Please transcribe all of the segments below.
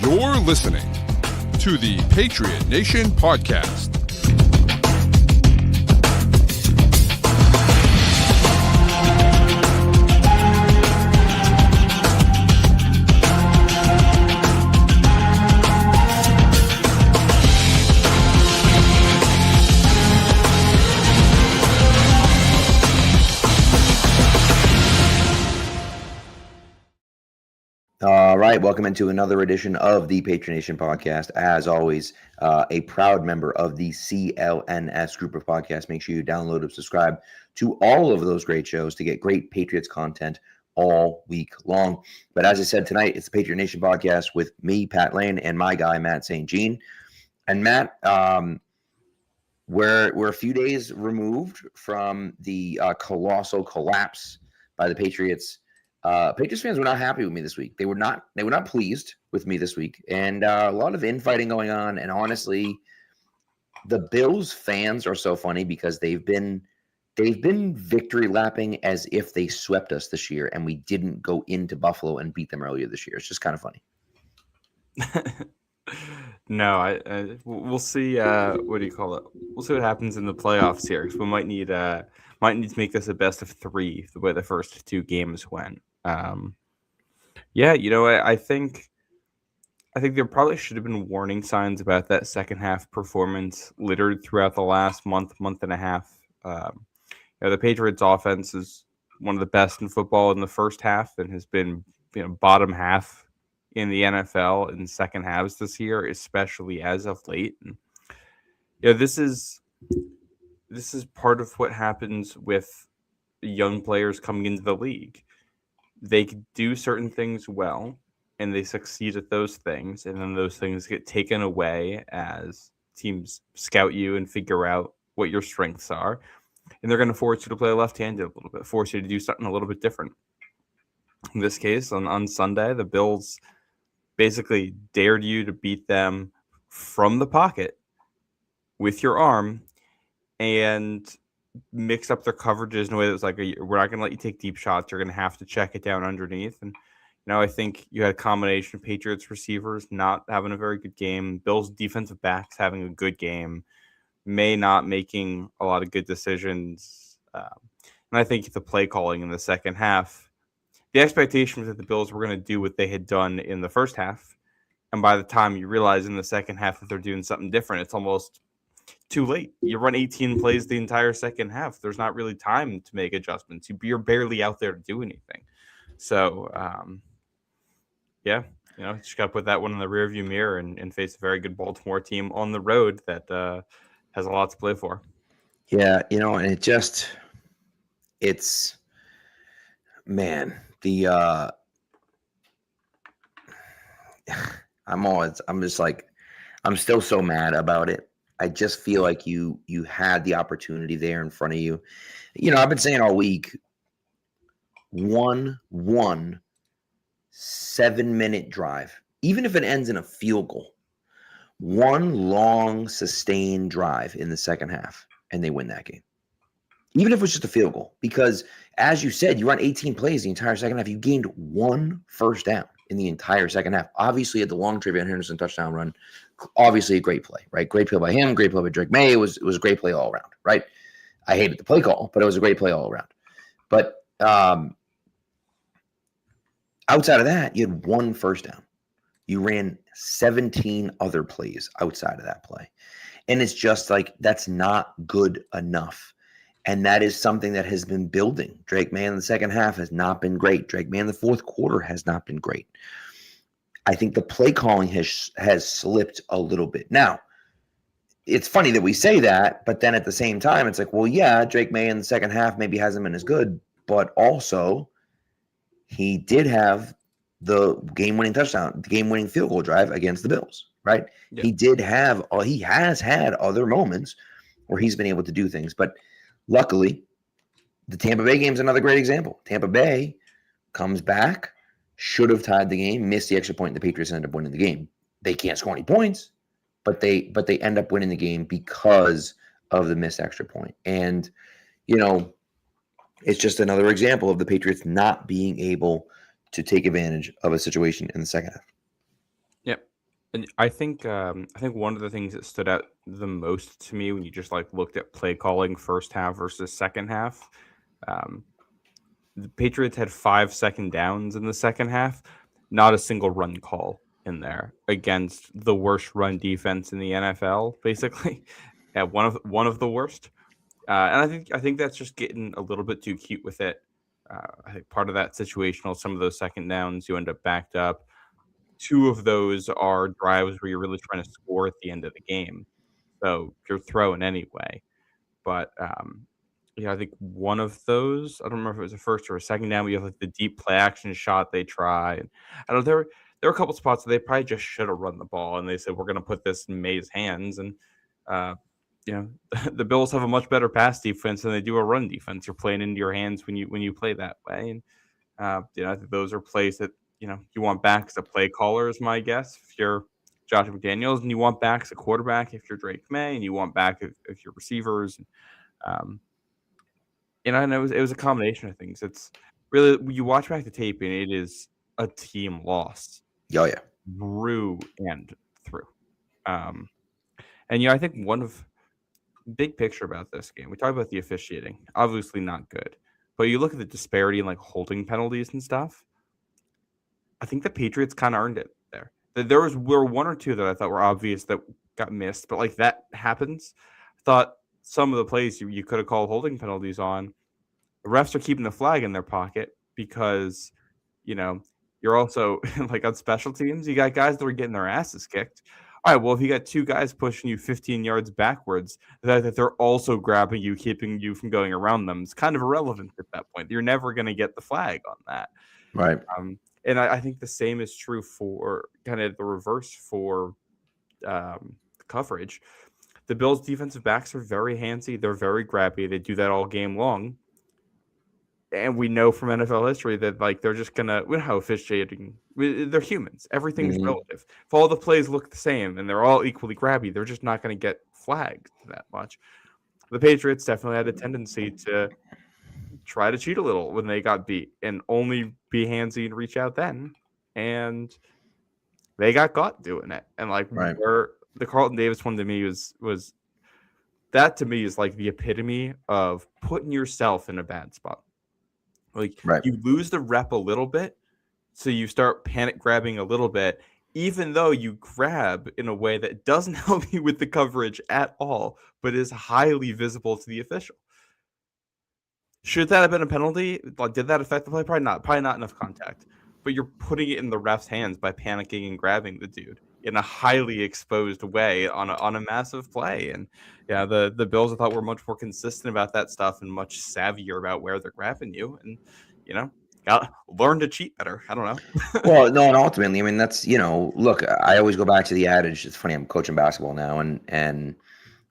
You're listening to the Patriot Nation Podcast. All right, welcome into another edition of the Patriot Nation Podcast. As always, a proud member of the CLNS group of podcasts. Make sure you download and subscribe to all of those great shows to get great Patriots content all week long. But as I said tonight, it's the Patriot Nation Podcast with me, Pat Lane, and my guy, Matt St. Jean. And Matt, we're a few days removed from the colossal collapse by the Patriots. Patriots fans were not happy with me this week. They were not pleased with me this week, and a lot of infighting going on. And honestly, the Bills fans are so funny because they've been victory lapping as if they swept us this year, and we didn't go into Buffalo and beat them earlier this year. It's just kind of funny. No, we'll see. What do you call it? We'll see what happens in the playoffs here. Because we might need to make this a best of three, the way the first two games went. I think there probably should have been warning signs about that second half performance littered throughout the last month and a half. The Patriots offense is one of the best in football in the first half and has been bottom half in the NFL in second halves this year, especially as of late. And, this is part of what happens with young players coming into the league. They do certain things well, and they succeed at those things, and then those things get taken away as teams scout you and figure out what your strengths are, and they're going to force you to play left-handed a little bit, force you to do something a little bit different. In this case, on Sunday, the Bills basically dared you to beat them from the pocket with your arm and mix up their coverages in a way that was like, we're not going to let you take deep shots. You're going to have to check it down underneath. And I think you had a combination of Patriots receivers not having a very good game, Bills defensive backs having a good game, May not making a lot of good decisions. And I think the play calling in the second half, the expectation was that the Bills were going to do what they had done in the first half. And by the time you realize in the second half that they're doing something different, it's almost too late. You run 18 plays the entire second half. There's not really time to make adjustments. You're barely out there to do anything. So, just got to put that one in the rearview mirror and face a very good Baltimore team on the road that has a lot to play for. Yeah, and I'm still so mad about it. I just feel like you had the opportunity there in front of you. I've been saying all week, one 7-minute drive, even if it ends in a field goal, one long sustained drive in the second half, and they win that game. Even if it was just a field goal, because as you said, you run 18 plays the entire second half. You gained one first down in the entire second half. Obviously, at the long Travion Henderson touchdown run, obviously a great play, right? Great play by him, great play by Drake May. It was a great play all around, right? I hated the play call, but it was a great play all around. But outside of that, you had one first down. You ran 17 other plays outside of that play. And it's just like, that's not good enough. And that is something that has been building. Drake May in the second half has not been great. Drake May in the fourth quarter has not been great. I think the play calling has slipped a little bit. Now, it's funny that we say that, but then at the same time, it's like, well, yeah, Drake May in the second half maybe hasn't been as good, but also he did have the game-winning touchdown, the game-winning field goal drive against the Bills, right? Yeah. He has had other moments where he's been able to do things, but luckily, the Tampa Bay game is another great example. Tampa Bay comes back, should have tied the game, missed the extra point, and the Patriots end up winning the game. They can't score any points, but they end up winning the game because of the missed extra point. And, it's just another example of the Patriots not being able to take advantage of a situation in the second half. Yep. And I think one of the things that stood out the most to me when you just like looked at play calling first half versus second half, um, the Patriots had 5 second downs in the second half, not a single run call in there against the worst run defense in the NFL, basically. Yeah, one of the worst. And I think that's just getting a little bit too cute with it. I think part of that situational, some of those second downs, you end up backed up. Two of those are drives where you're really trying to score at the end of the game, so you're throwing anyway. But yeah, I think one of those, I don't remember if it was a first or a second down, but you have like the deep play action shot they try. And I don't know, there were a couple spots that they probably just should have run the ball, and they said we're going to put this in May's hands. And uh, you know, the Bills have a much better pass defense than they do a run defense. You're playing into your hands when you play that way. And I think those are plays that you want back as a play caller, is my guess. If you're Josh McDaniels, and you want back as a quarterback, if you're Drake May, and you want back if you're receivers. Um, and it was a combination of things. It's really, you watch back the tape, and it is a team loss Oh yeah. through and through. Um, and I think one of big picture about this game, we talk about the officiating, obviously not good, but you look at the disparity in like holding penalties and stuff. I think the Patriots kind of earned it there. Were one or two that I thought were obvious that got missed, but like that happens. I thought some of the plays you could have called holding penalties on. The refs are keeping the flag in their pocket because, you're also like on special teams, you got guys that are getting their asses kicked. All right, well, if you got two guys pushing you 15 yards backwards, that they're also grabbing you, keeping you from going around them, it's kind of irrelevant at that point. You're never going to get the flag on that. Right. And I think the same is true for kind of the reverse for coverage. The Bills' defensive backs are very handsy. They're very grabby. They do that all game long. And we know from NFL history that like they're just gonna, we know how officiating. They're humans. Everything's Mhm. relative. If all the plays look the same and they're all equally grabby, they're just not going to get flagged that much. The Patriots definitely had a tendency to try to cheat a little when they got beat and only be handsy and reach out then. And they got caught doing it. And like Right. where the Carlton Davis one to me was that to me is like the epitome of putting yourself in a bad spot. Like Right. you lose the rep a little bit, so you start panic grabbing a little bit, even though you grab in a way that doesn't help you with the coverage at all, but is highly visible to the official. Should that have been a penalty? Like, did that affect the play? Probably not. Probably not enough contact. But you're putting it in the ref's hands by panicking and grabbing the dude in a highly exposed way on a massive play. And yeah, the Bills I thought were much more consistent about that stuff and much savvier about where they're grabbing you. And got learn to cheat better. I don't know. Well, no, and ultimately, I mean, that's, look, I always go back to the adage. It's funny, I'm coaching basketball now, and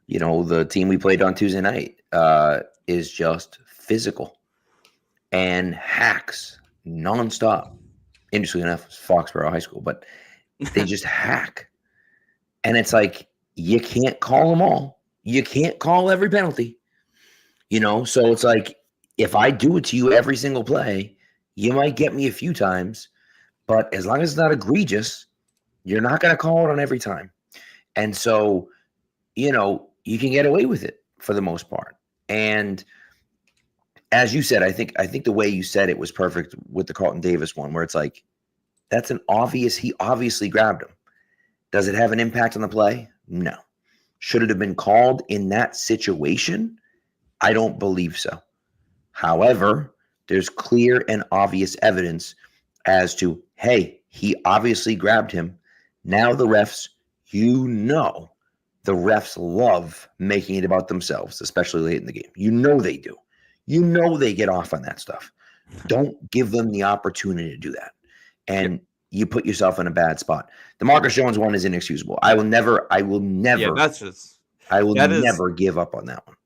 the team we played on Tuesday night is just physical and hacks nonstop. Interestingly enough, it's Foxborough High School, but they just hack. And it's like, you can't call them all. You can't call every penalty. So it's like, if I do it to you every single play, you might get me a few times, but as long as it's not egregious, you're not going to call it on every time. And so, you can get away with it for the most part. And as you said, I think the way you said it was perfect with the Carlton Davis one, where it's like, that's he obviously grabbed him. Does it have an impact on the play? No. Should it have been called in that situation? I don't believe so. However, there's clear and obvious evidence as to, hey, he obviously grabbed him. Now the refs, the refs love making it about themselves, especially late in the game. They do. They get off on that stuff. Don't give them the opportunity to do that. And you put yourself in a bad spot. The Marcus Jones one is inexcusable. I will never. Yeah, that's just. I will never give up on that one.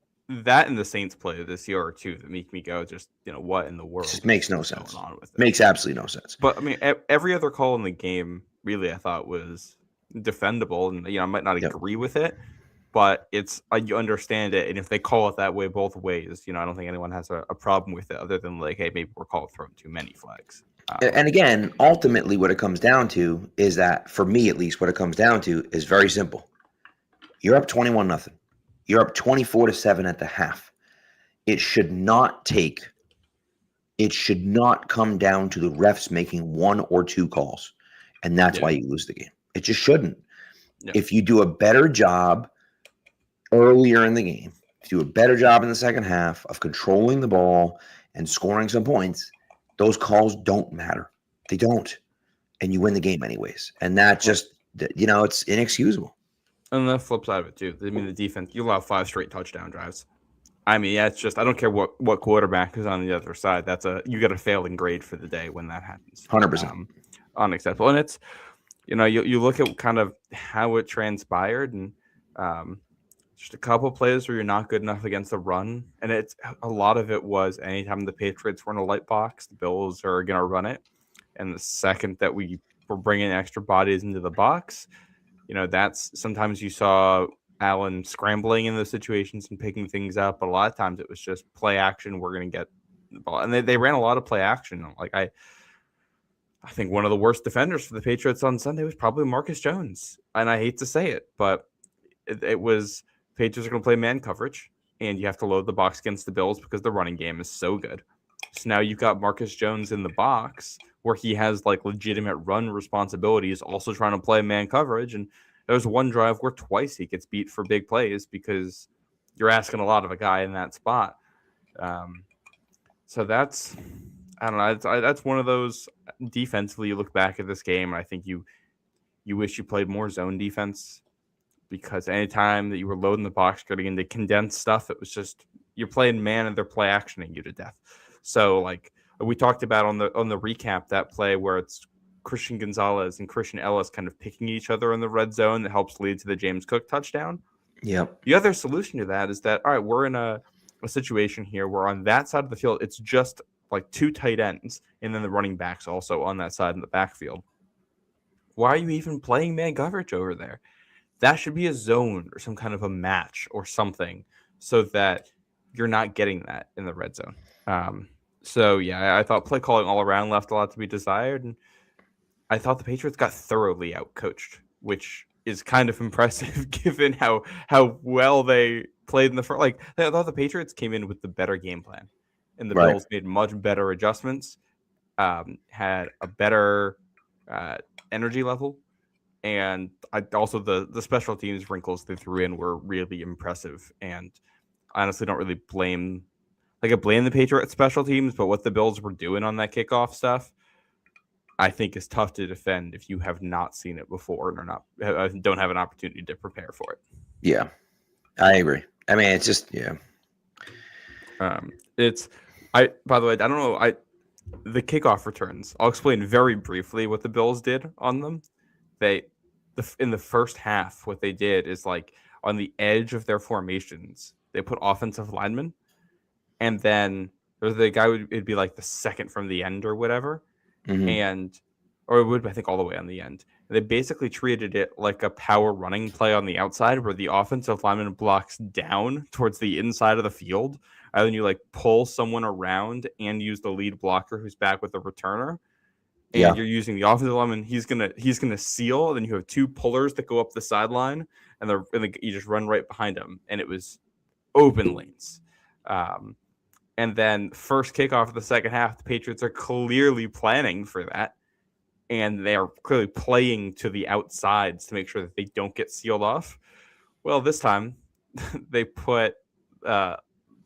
That and the Saints play this year or two that make me go, just what in the world? It just makes no sense. Going on with it? Makes absolutely no sense. But I mean, every other call in the game, really, I thought was defendable, and I might not agree with it, but you understand it, and if they call it that way both ways, I don't think anyone has a problem with it, other than like, hey, maybe we're throwing too many flags. And again, ultimately, what it comes down to is that, for me at least, what it comes down to is very simple. You're up 21-0. You're up 24-7 at the half. It should not come down to the refs making one or two calls, and that's why you lose the game. It just shouldn't. Yeah. If you do a better job earlier in the game, if you do a better job in the second half of controlling the ball and scoring some points, those calls don't matter. They don't. And you win the game anyways. And that just, it's inexcusable. And the flip side of it, too. I mean, the defense, you allow 5 straight touchdown drives. I mean, yeah, it's just, I don't care what quarterback is on the other side. You get a failing grade for the day when that happens. 100%. Unacceptable. And it's, you look at kind of how it transpired, and just a couple plays where you're not good enough against the run. And it's a lot of it was anytime the Patriots were in a light box, the Bills are going to run it. And the second that we were bringing extra bodies into the box, that's sometimes you saw Allen scrambling in those situations and picking things up. But a lot of times it was just play action. We're going to get the ball. And they ran a lot of play action. Like I think one of the worst defenders for the Patriots on Sunday was probably Marcus Jones. And I hate to say it, but it was Patriots are going to play man coverage, and you have to load the box against the Bills because the running game is so good. So now you've got Marcus Jones in the box where he has like legitimate run responsibilities, also trying to play man coverage. And there's one drive where twice he gets beat for big plays because you're asking a lot of a guy in that spot. So that's, I don't know. That's one of those defensively. You look back at this game, and I think you wish you played more zone defense, because anytime that you were loading the box, getting into condensed stuff, it was just you're playing man and they're play actioning you to death. So like we talked about on the recap, that play where it's Christian Gonzalez and Christian Ellis kind of picking each other in the red zone that helps lead to the James Cook touchdown. Yep. The other solution to that is that, all right, we're in a situation here where on that side of the field, it's just like 2 tight ends and then the running backs also on that side in the backfield. Why are you even playing man coverage over there? That should be a zone or some kind of a match or something so that you're not getting that in the red zone. So, yeah, I thought play calling all around left a lot to be desired. And I thought the Patriots got thoroughly outcoached, which is kind of impressive given how well they played in the first. Like, I thought the Patriots came in with the better game plan, and the Bills made much better adjustments, had a better energy level. And also the special teams wrinkles they threw in were really impressive. And I honestly don't really blame the Patriots special teams, but what the Bills were doing on that kickoff stuff, I think is tough to defend if you have not seen it before and don't have an opportunity to prepare for it. Yeah, I agree. I mean, it's just, yeah. By the way, I don't know. The kickoff returns, I'll explain very briefly what the Bills did on them. In the first half, what they did is like on the edge of their formations, they put offensive linemen, and then the guy it'd be like the second from the end or whatever, or it would, I think, all the way on the end. And they basically treated it like a power running play on the outside where the offensive lineman blocks down towards the inside of the field, and then you like pull someone around and use the lead blocker who's back with the returner. And you're using the offensive lineman, he's gonna seal. And then you have 2 pullers that go up the sideline, and you just run right behind them. And it was open lanes. And then first kickoff of the second half, the Patriots are clearly planning for that, and they are clearly playing to the outsides to make sure that they don't get sealed off. Well, this time they put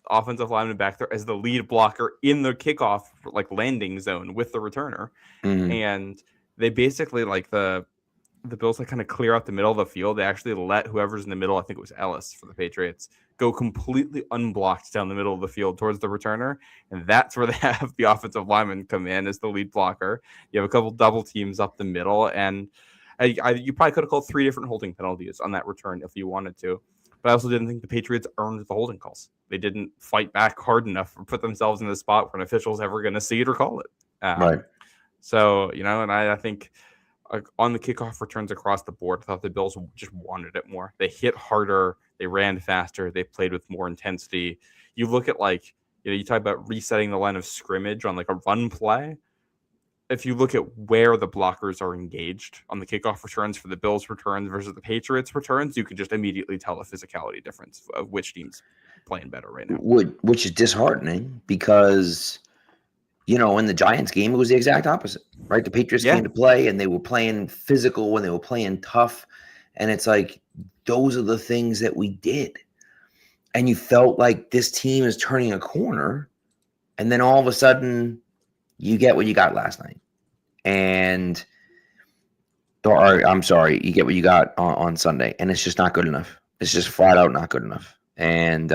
offensive lineman back there as the lead blocker in the kickoff like landing zone with the returner. And they basically like the Bills like kind of clear out the middle of the field. They actually let whoever's in the middle, I think it was Ellis for the Patriots, go completely unblocked down the middle of the field towards the returner. And that's where they have the offensive lineman come in as the lead blocker. You have a couple double teams up the middle, and you probably could have called 3 different holding penalties on that return if you wanted to. But I also didn't think the Patriots earned the holding calls. They didn't fight back hard enough or put themselves in the spot where an official's ever going to see it or call it. Right. So, and I think on the kickoff returns across the board, I thought the Bills just wanted it more. They hit harder. They ran faster. They played with more intensity. You look at you talk about resetting the line of scrimmage on like a run play. if you look at where the blockers are engaged on the kickoff returns for the Bills returns versus the Patriots returns, you can just immediately tell a physicality difference of which team's playing better right now. Which is disheartening because, in the Giants game, it was the exact opposite, right? The Patriots came to play and they were playing physical and they were playing tough. And it's like, those are the things that we did. And you felt like this team is turning a corner. And then all of a sudden, you get what you got last night. And, you get what you got on Sunday. And it's just not good enough. It's just flat out not good enough. And,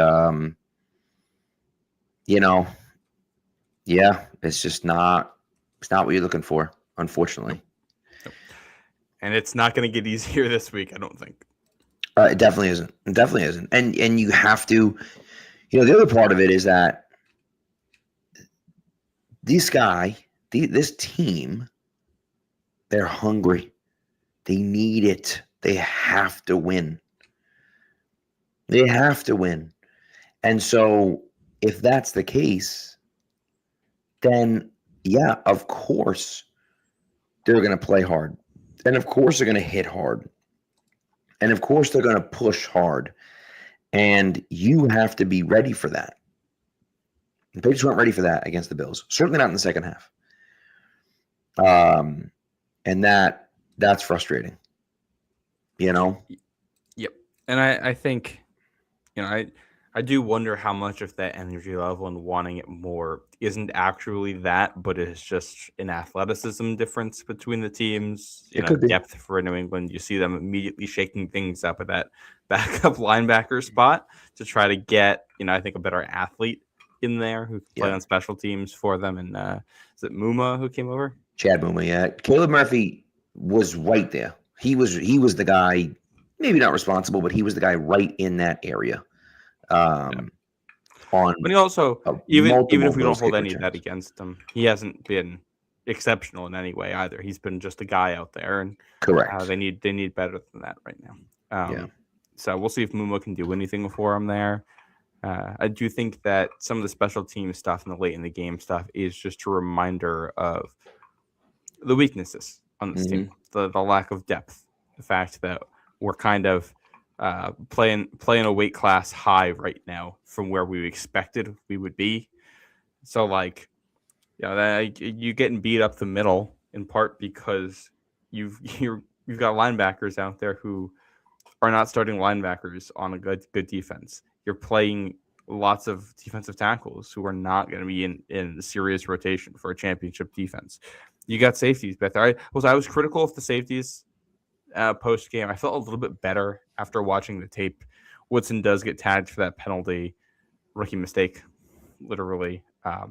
it's just not what you're looking for, unfortunately. And it's not going to get easier this week, I don't think. It definitely isn't. It definitely isn't. And you have to, the other part of it is that this team, they're hungry. They need it. They have to win. They have to win. And so if that's the case, then of course they're going to play hard. And of course they're going to hit hard. And of course they're going to push hard. And you have to be ready for that. The Patriots weren't ready for that against the Bills. Certainly not in the second half. And that's frustrating. Yep. And I think, I do wonder how much of that energy level and wanting it more isn't actually that, but it's just an athleticism difference between the teams. Depth for New England. You see them immediately shaking things up at that backup linebacker spot to try to get, I think a better athlete in there who can play on special teams for them. And is it Muma who came over? Chad Muma, yeah. Caleb Murphy was right there. He was the guy, maybe not responsible, but he was the guy right in that area. But he also, even if we don't hold any of that against him, he hasn't been exceptional in any way either. He's been just a guy out there, and correct. They need better than that right now. So we'll see if Muma can do anything for him there. I do think that some of the special team stuff and the late in the game stuff is just a reminder of the weaknesses on this team, the lack of depth, the fact that we're kind of playing a weight class high right now from where we expected we would be. So you getting beat up the middle in part because you've got linebackers out there who are not starting linebackers on a good defense. You're playing lots of defensive tackles who are not going to be in serious rotation for a championship defense. You got safeties back there. I was critical of the safeties post game. I felt a little bit better after watching the tape. Woodson does get tagged for that penalty, rookie mistake, literally. I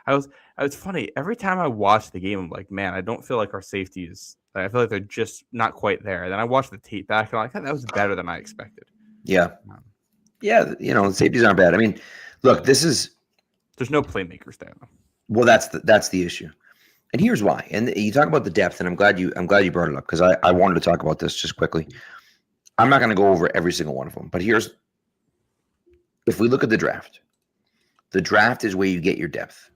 was funny. Every time I watch the game, I'm like, man, I don't feel like our safeties. I feel like they're just not quite there. And then I watched the tape back, and I'm like, that was better than I expected. Yeah. The safeties aren't bad. I mean, look, there's no playmakers there, though. Well, that's the issue. And here's why. And you talk about the depth, and I'm glad you brought it up because I wanted to talk about this just quickly. I'm not going to go over every single one of them, but if we look at the draft is where you get your depth.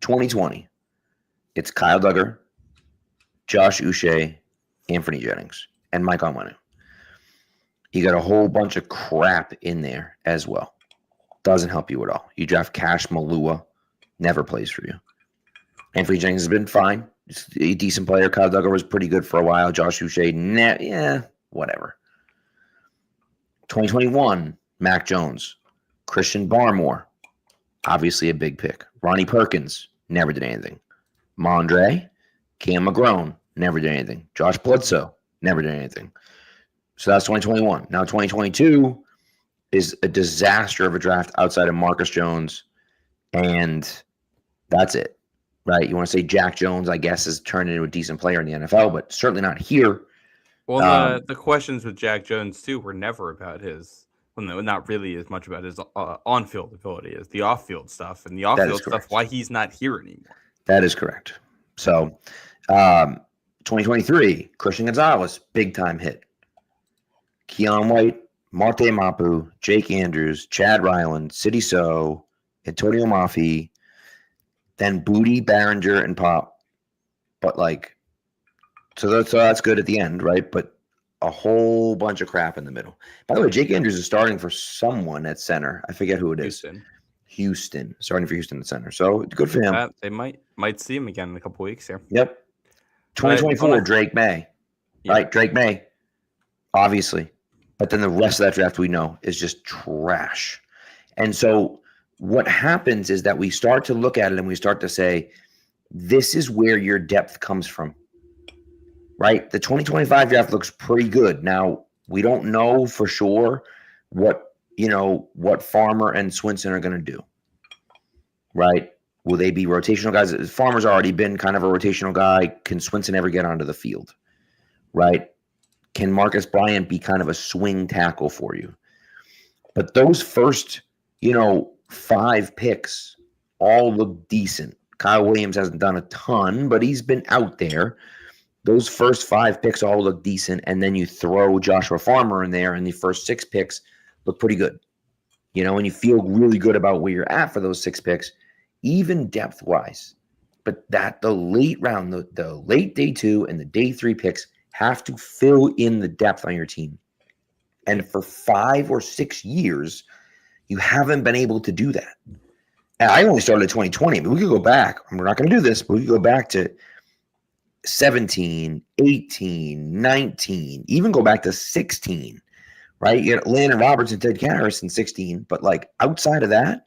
2020, it's Kyle Duggar, Josh Uche, Anthony Jennings, and Mike Onwenu. You got a whole bunch of crap in there as well. Doesn't help you at all. You draft Cash Malua, never plays for you. Anthony Jennings has been fine. He's a decent player. Kyle Duggar was pretty good for a while. Josh Uche, whatever. 2021, Mac Jones, Christian Barmore, obviously a big pick. Ronnie Perkins, never did anything. Mondre, Cam McGrone, never did anything. Josh Bledsoe, never did anything. So that's 2021. Now 2022 is a disaster of a draft outside of Marcus Jones, and that's it. Right, you want to say Jack Jones, I guess, has turned into a decent player in the NFL, but certainly not here. Well, the questions with Jack Jones, too, were never about not really as much about his on-field ability as the off-field stuff. And the off-field stuff, why he's not here anymore. That is correct. So, 2023, Christian Gonzalez, big-time hit. Keon White, Marte Mapu, Jake Andrews, Chad Ryland, Sidney So, Antonio Mafi, then Booty, Barringer, and Pop, But like, so that's good at the end, right? But a whole bunch of crap in the middle. By the way, Jake Andrews is starting for someone at center. I forget who it is. Houston, starting for Houston at center. So good for him. They might see him again in a couple weeks here. Yep. 2024, Drake May. Yeah. Right? Drake May, obviously. But then the rest of that draft we know is just trash. And so what happens is that we start to look at it and we start to say, this is where your depth comes from. Right? The 2025 draft looks pretty good. Now, we don't know for sure what Farmer and Swinson are going to do. Right? Will they be rotational guys? Farmer's already been kind of a rotational guy. Can Swinson ever get onto the field? Right? Can Marcus Bryant be kind of a swing tackle for you? But those first, 5 picks all look decent. Kyle Williams hasn't done a ton, but he's been out there. Those first 5 picks all look decent, and then you throw Joshua Farmer in there, and the first 6 picks look pretty good. And you feel really good about where you're at for those 6 picks, even depth-wise. But that the late round, the late day 2 and the day 3 picks have to fill in the depth on your team. And for 5 or 6 years, you haven't been able to do that. And I only started in 2020, but we could go back. We're not going to do this, but we could go back to 17, 18, 19, even go back to 16, right? You got Landon Roberts and Ted Karras in 16, but like outside of that,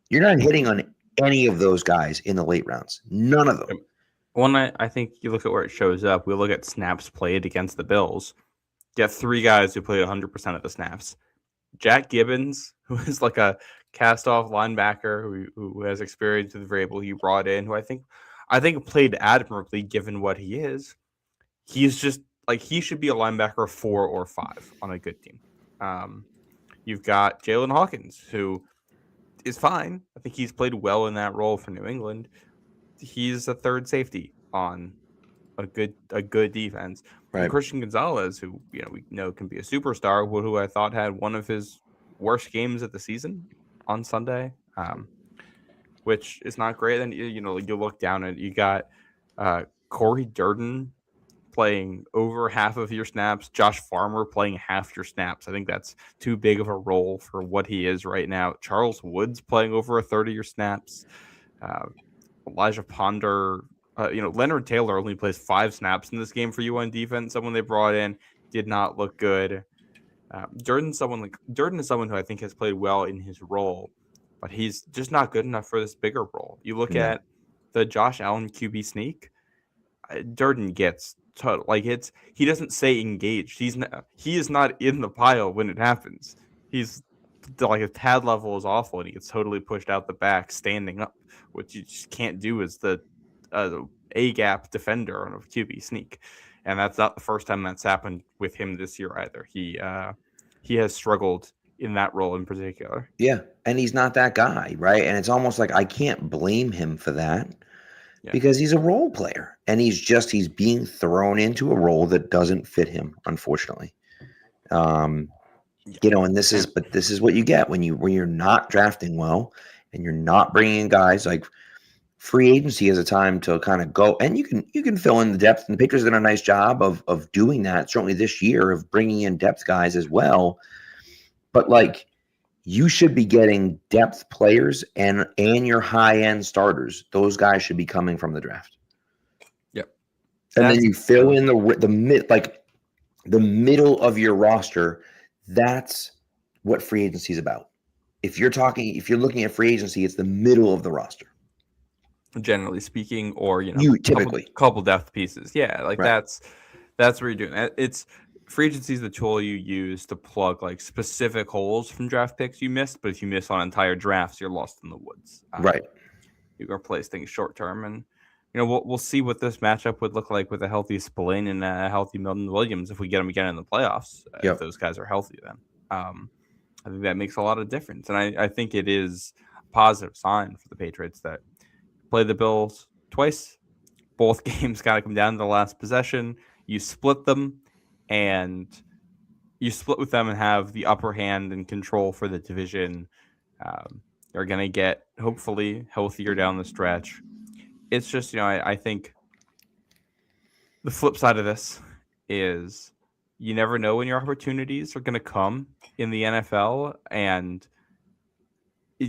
you're not hitting on any of those guys in the late rounds. None of them. One, I think you look at where it shows up. We look at snaps played against the Bills. You have 3 guys who played 100% of the snaps. Jack Gibbons, who is like a cast-off linebacker who has experience with Vrabel, you brought in, who I think played admirably given what he is. He's just like he should be a linebacker 4 or 5 on a good team. You've got Jalen Hawkins, who is fine. I think he's played well in that role for New England. He's a third safety on a good defense. Right. And Christian Gonzalez, who we know can be a superstar, who I thought had one of his worst games of the season on Sunday, which is not great. Then you look down and you got Corey Durden playing over half of your snaps, Josh Farmer playing half your snaps. I think that's too big of a role for what he is right now. Charles Woods playing over a third of your snaps. Elijah Ponder, Leonard Taylor only plays 5 snaps in this game for you on defense. Someone they brought in did not look good. Durden is someone who I think has played well in his role, but he's just not good enough for this bigger role. You look at the Josh Allen QB sneak. Durden gets he doesn't say engaged. He is not in the pile when it happens. He's like his pad level is awful, and he gets totally pushed out the back, standing up, which you just can't do as the A gap defender on a QB sneak. And that's not the first time that's happened with him this year either. He has struggled in that role in particular. Yeah, and he's not that guy, right? And it's almost like I can't blame him for that because he's a role player, and he's being thrown into a role that doesn't fit him, unfortunately. And this is what you get when you're not drafting well and you're not bringing in guys like. Free agency is a time to kind of go, and you can fill in the depth. And the Patriots have done a nice job of doing that. Certainly this year of bringing in depth guys as well. But like, you should be getting depth players and your high end starters. Those guys should be coming from the draft. Yep. And then you fill in the middle of your roster. That's what free agency is about. If you're looking at free agency, it's the middle of the roster. Generally speaking, or typically couple depth pieces, that's what you're doing. It's free agency is the tool you use to plug like specific holes from draft picks you missed. But if you miss on entire drafts, you're lost in the woods. Right. You can replace things short term, and we'll see what this matchup would look like with a healthy Spillane and a healthy Milton Williams if we get them again in the playoffs. If those guys are healthy, then I think that makes a lot of difference, and I think it is a positive sign for the Patriots that. Play the Bills twice. Both games got to come down to the last possession. You split them, and you split with them and have the upper hand and control for the division. You're going to get, hopefully, healthier down the stretch. It's just, I think The flip side of this is you never know when your opportunities are going to come in the NFL, and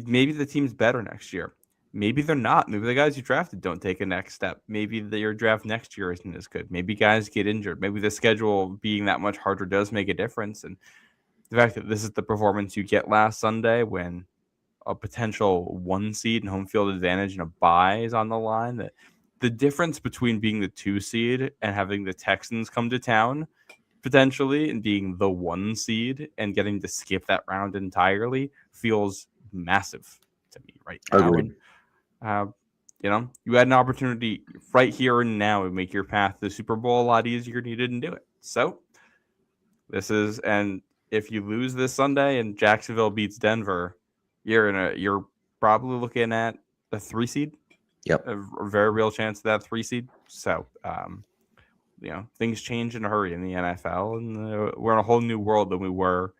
maybe the team's better next year. Maybe they're not. Maybe the guys you drafted don't take a next step. Maybe your draft next year isn't as good. Maybe guys get injured. Maybe the schedule being that much harder does make a difference. And the fact that this is the performance you get last Sunday when a potential 1 seed and home field advantage and a bye is on the line, that the difference between being the 2 seed and having the Texans come to town potentially and being the 1 seed and getting to skip that round entirely feels massive to me right now. Agreed. And, you had an opportunity right here and now to make your path to the Super Bowl a lot easier, and you didn't do it. So and if you lose this Sunday and Jacksonville beats Denver, you're probably looking at a 3 seed. Yep. A very real chance of that 3 seed. So, things change in a hurry in the NFL, and we're in a whole new world than we were,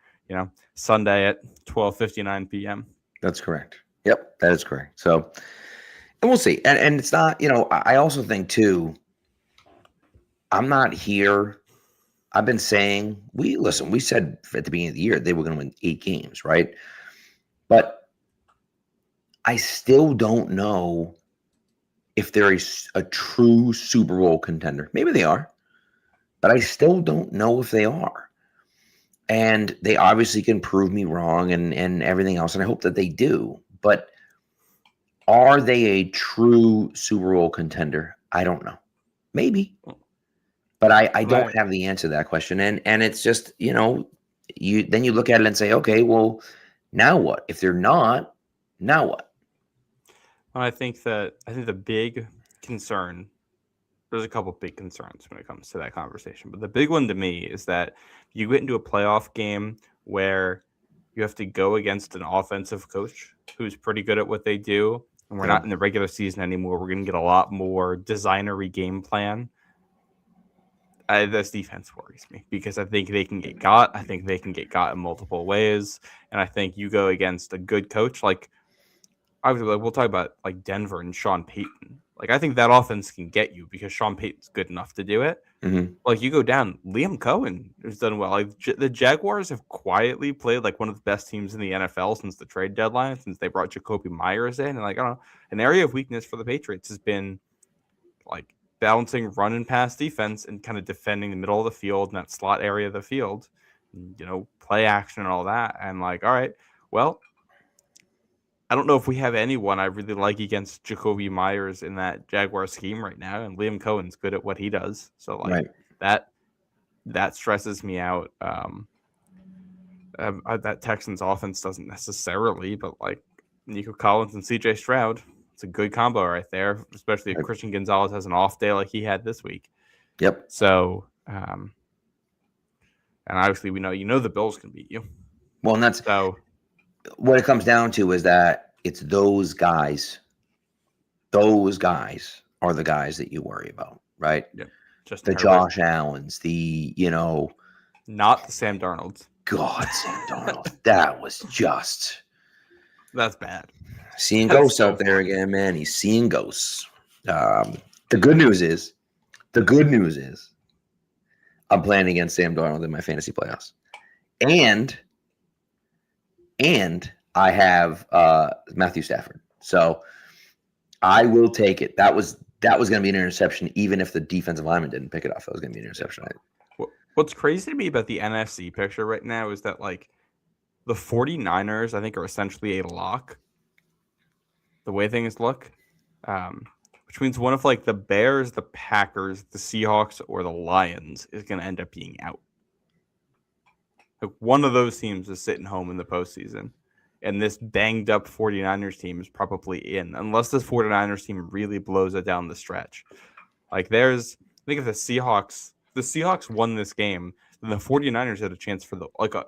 Sunday at 12:59 p.m. That's correct. Yep, that is correct. So, and we'll see. And it's not, I also think too, I'm not here. I've been saying, we said at the beginning of the year they were going to win 8 games, right? But I still don't know if they're a true Super Bowl contender. Maybe they are, but I still don't know if they are. And they obviously can prove me wrong and everything else, and I hope that they do. But are they a true Super Bowl contender? I don't know. Maybe. But I don't have the answer to that question. And it's just, then you look at it and say, okay, well, now what? If they're not, now what? Well, I think the big concern, there's a couple of big concerns when it comes to that conversation. But the big one to me is that you get into a playoff game where you have to go against an offensive coach who's pretty good at what they do. And we're not in the regular season anymore. We're going to get a lot more designery game plan. This defense worries me because I think they can get got. I think they can get got in multiple ways. And I think you go against a good coach. Like, obviously, we'll talk about like Denver and Sean Payton. Like, I think that offense can get you because Sean Payton's good enough to do it. Mm-hmm. Like, you go down, Liam Cohen has done well. Like, the Jaguars have quietly played like one of the best teams in the NFL since the trade deadline, since they brought Jacoby Myers in. And like, I don't know, an area of weakness for the Patriots has been like balancing run and pass defense and kind of defending the middle of the field and that slot area of the field, play action and all that. And like, all right, well, I don't know if we have anyone I really like against Jacoby Myers in that Jaguar scheme right now. And Liam Cohen's good at what he does. So like that stresses me out. That Texans offense doesn't necessarily, but like Nico Collins and CJ Stroud, it's a good combo right there, especially if Christian Gonzalez has an off day like he had this week. Yep. So, and obviously we know the Bills can beat you. Well, and that's what it comes down to is that it's those guys. Those guys are the guys that you worry about, right? Yeah. Just the Josh Allens, not the Sam Darnolds. God, Sam Darnold. That was just. That's bad. Seeing ghosts out there again, man. He's seeing ghosts. The good news is, I'm playing against Sam Darnold in my fantasy playoffs, and I have Matthew Stafford. So I will take it. That was going to be an interception, even if the defensive lineman didn't pick it off. That was going to be an interception. What's crazy to me about the NFC picture right now is that like the 49ers, I think, are essentially a lock. The way things look, which means one of like the Bears, the Packers, the Seahawks, or the Lions is going to end up being out. Like one of those teams is sitting home in the postseason, and this banged up 49ers team is probably in, unless this 49ers team really blows it down the stretch. Like I think if the Seahawks won this game, then the 49ers had a chance for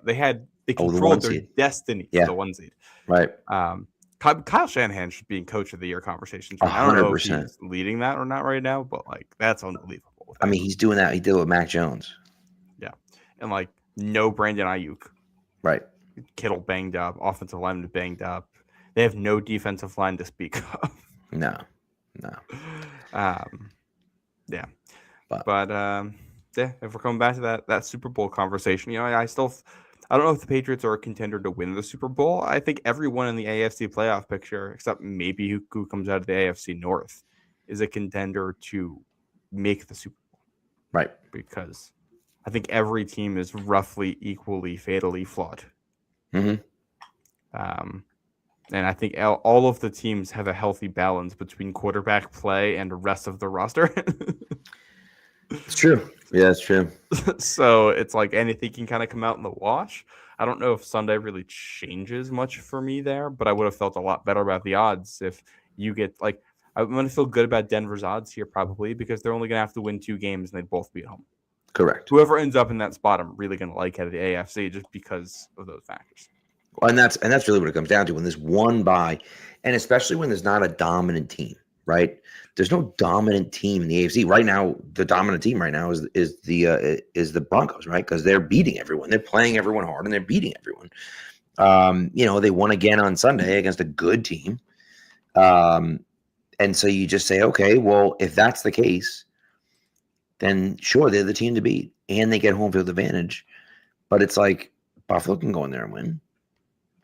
they controlled their destiny for the 1 seed. Right. Kyle Shanahan should be in Coach of the Year conversations. Right? I don't know if he's leading that or not right now, but like that's unbelievable. I mean, he's doing that. He did it with Mac Jones. Yeah, and like no Brandon Ayuk. Right. Kittle banged up. Offensive lineman banged up. They have no defensive line to speak of. No. Yeah. But yeah, if we're coming back to that Super Bowl conversation, I don't know if the Patriots are a contender to win the Super Bowl. I think everyone in the AFC playoff picture, except maybe who comes out of the AFC North, is a contender to make the Super Bowl. Right. Because I think every team is roughly equally fatally flawed. Mm-hmm. And I think all of the teams have a healthy balance between quarterback play and the rest of the roster. It's true. Yeah, it's true. So it's like anything can kind of come out in the wash. I don't know if Sunday really changes much for me there, but I would have felt a lot better about the odds if you get like I'm going to feel good about Denver's odds here probably because they're only going to have to win 2 games and they'd both be at home. Correct. Whoever ends up in that spot, I'm really going to like out of the AFC just because of those factors. Well, and that's really what it comes down to when there's one bye, and especially when there's not a dominant team, right? There's no dominant team in the AFC right now. The dominant team right now is the Broncos, right? Because they're beating everyone, they're playing everyone hard, and they're beating everyone. They won again on Sunday against a good team, and so you just say, okay, well, if that's the case, then sure, they're the team to beat, and they get home field advantage. But it's like Buffalo can go in there and win.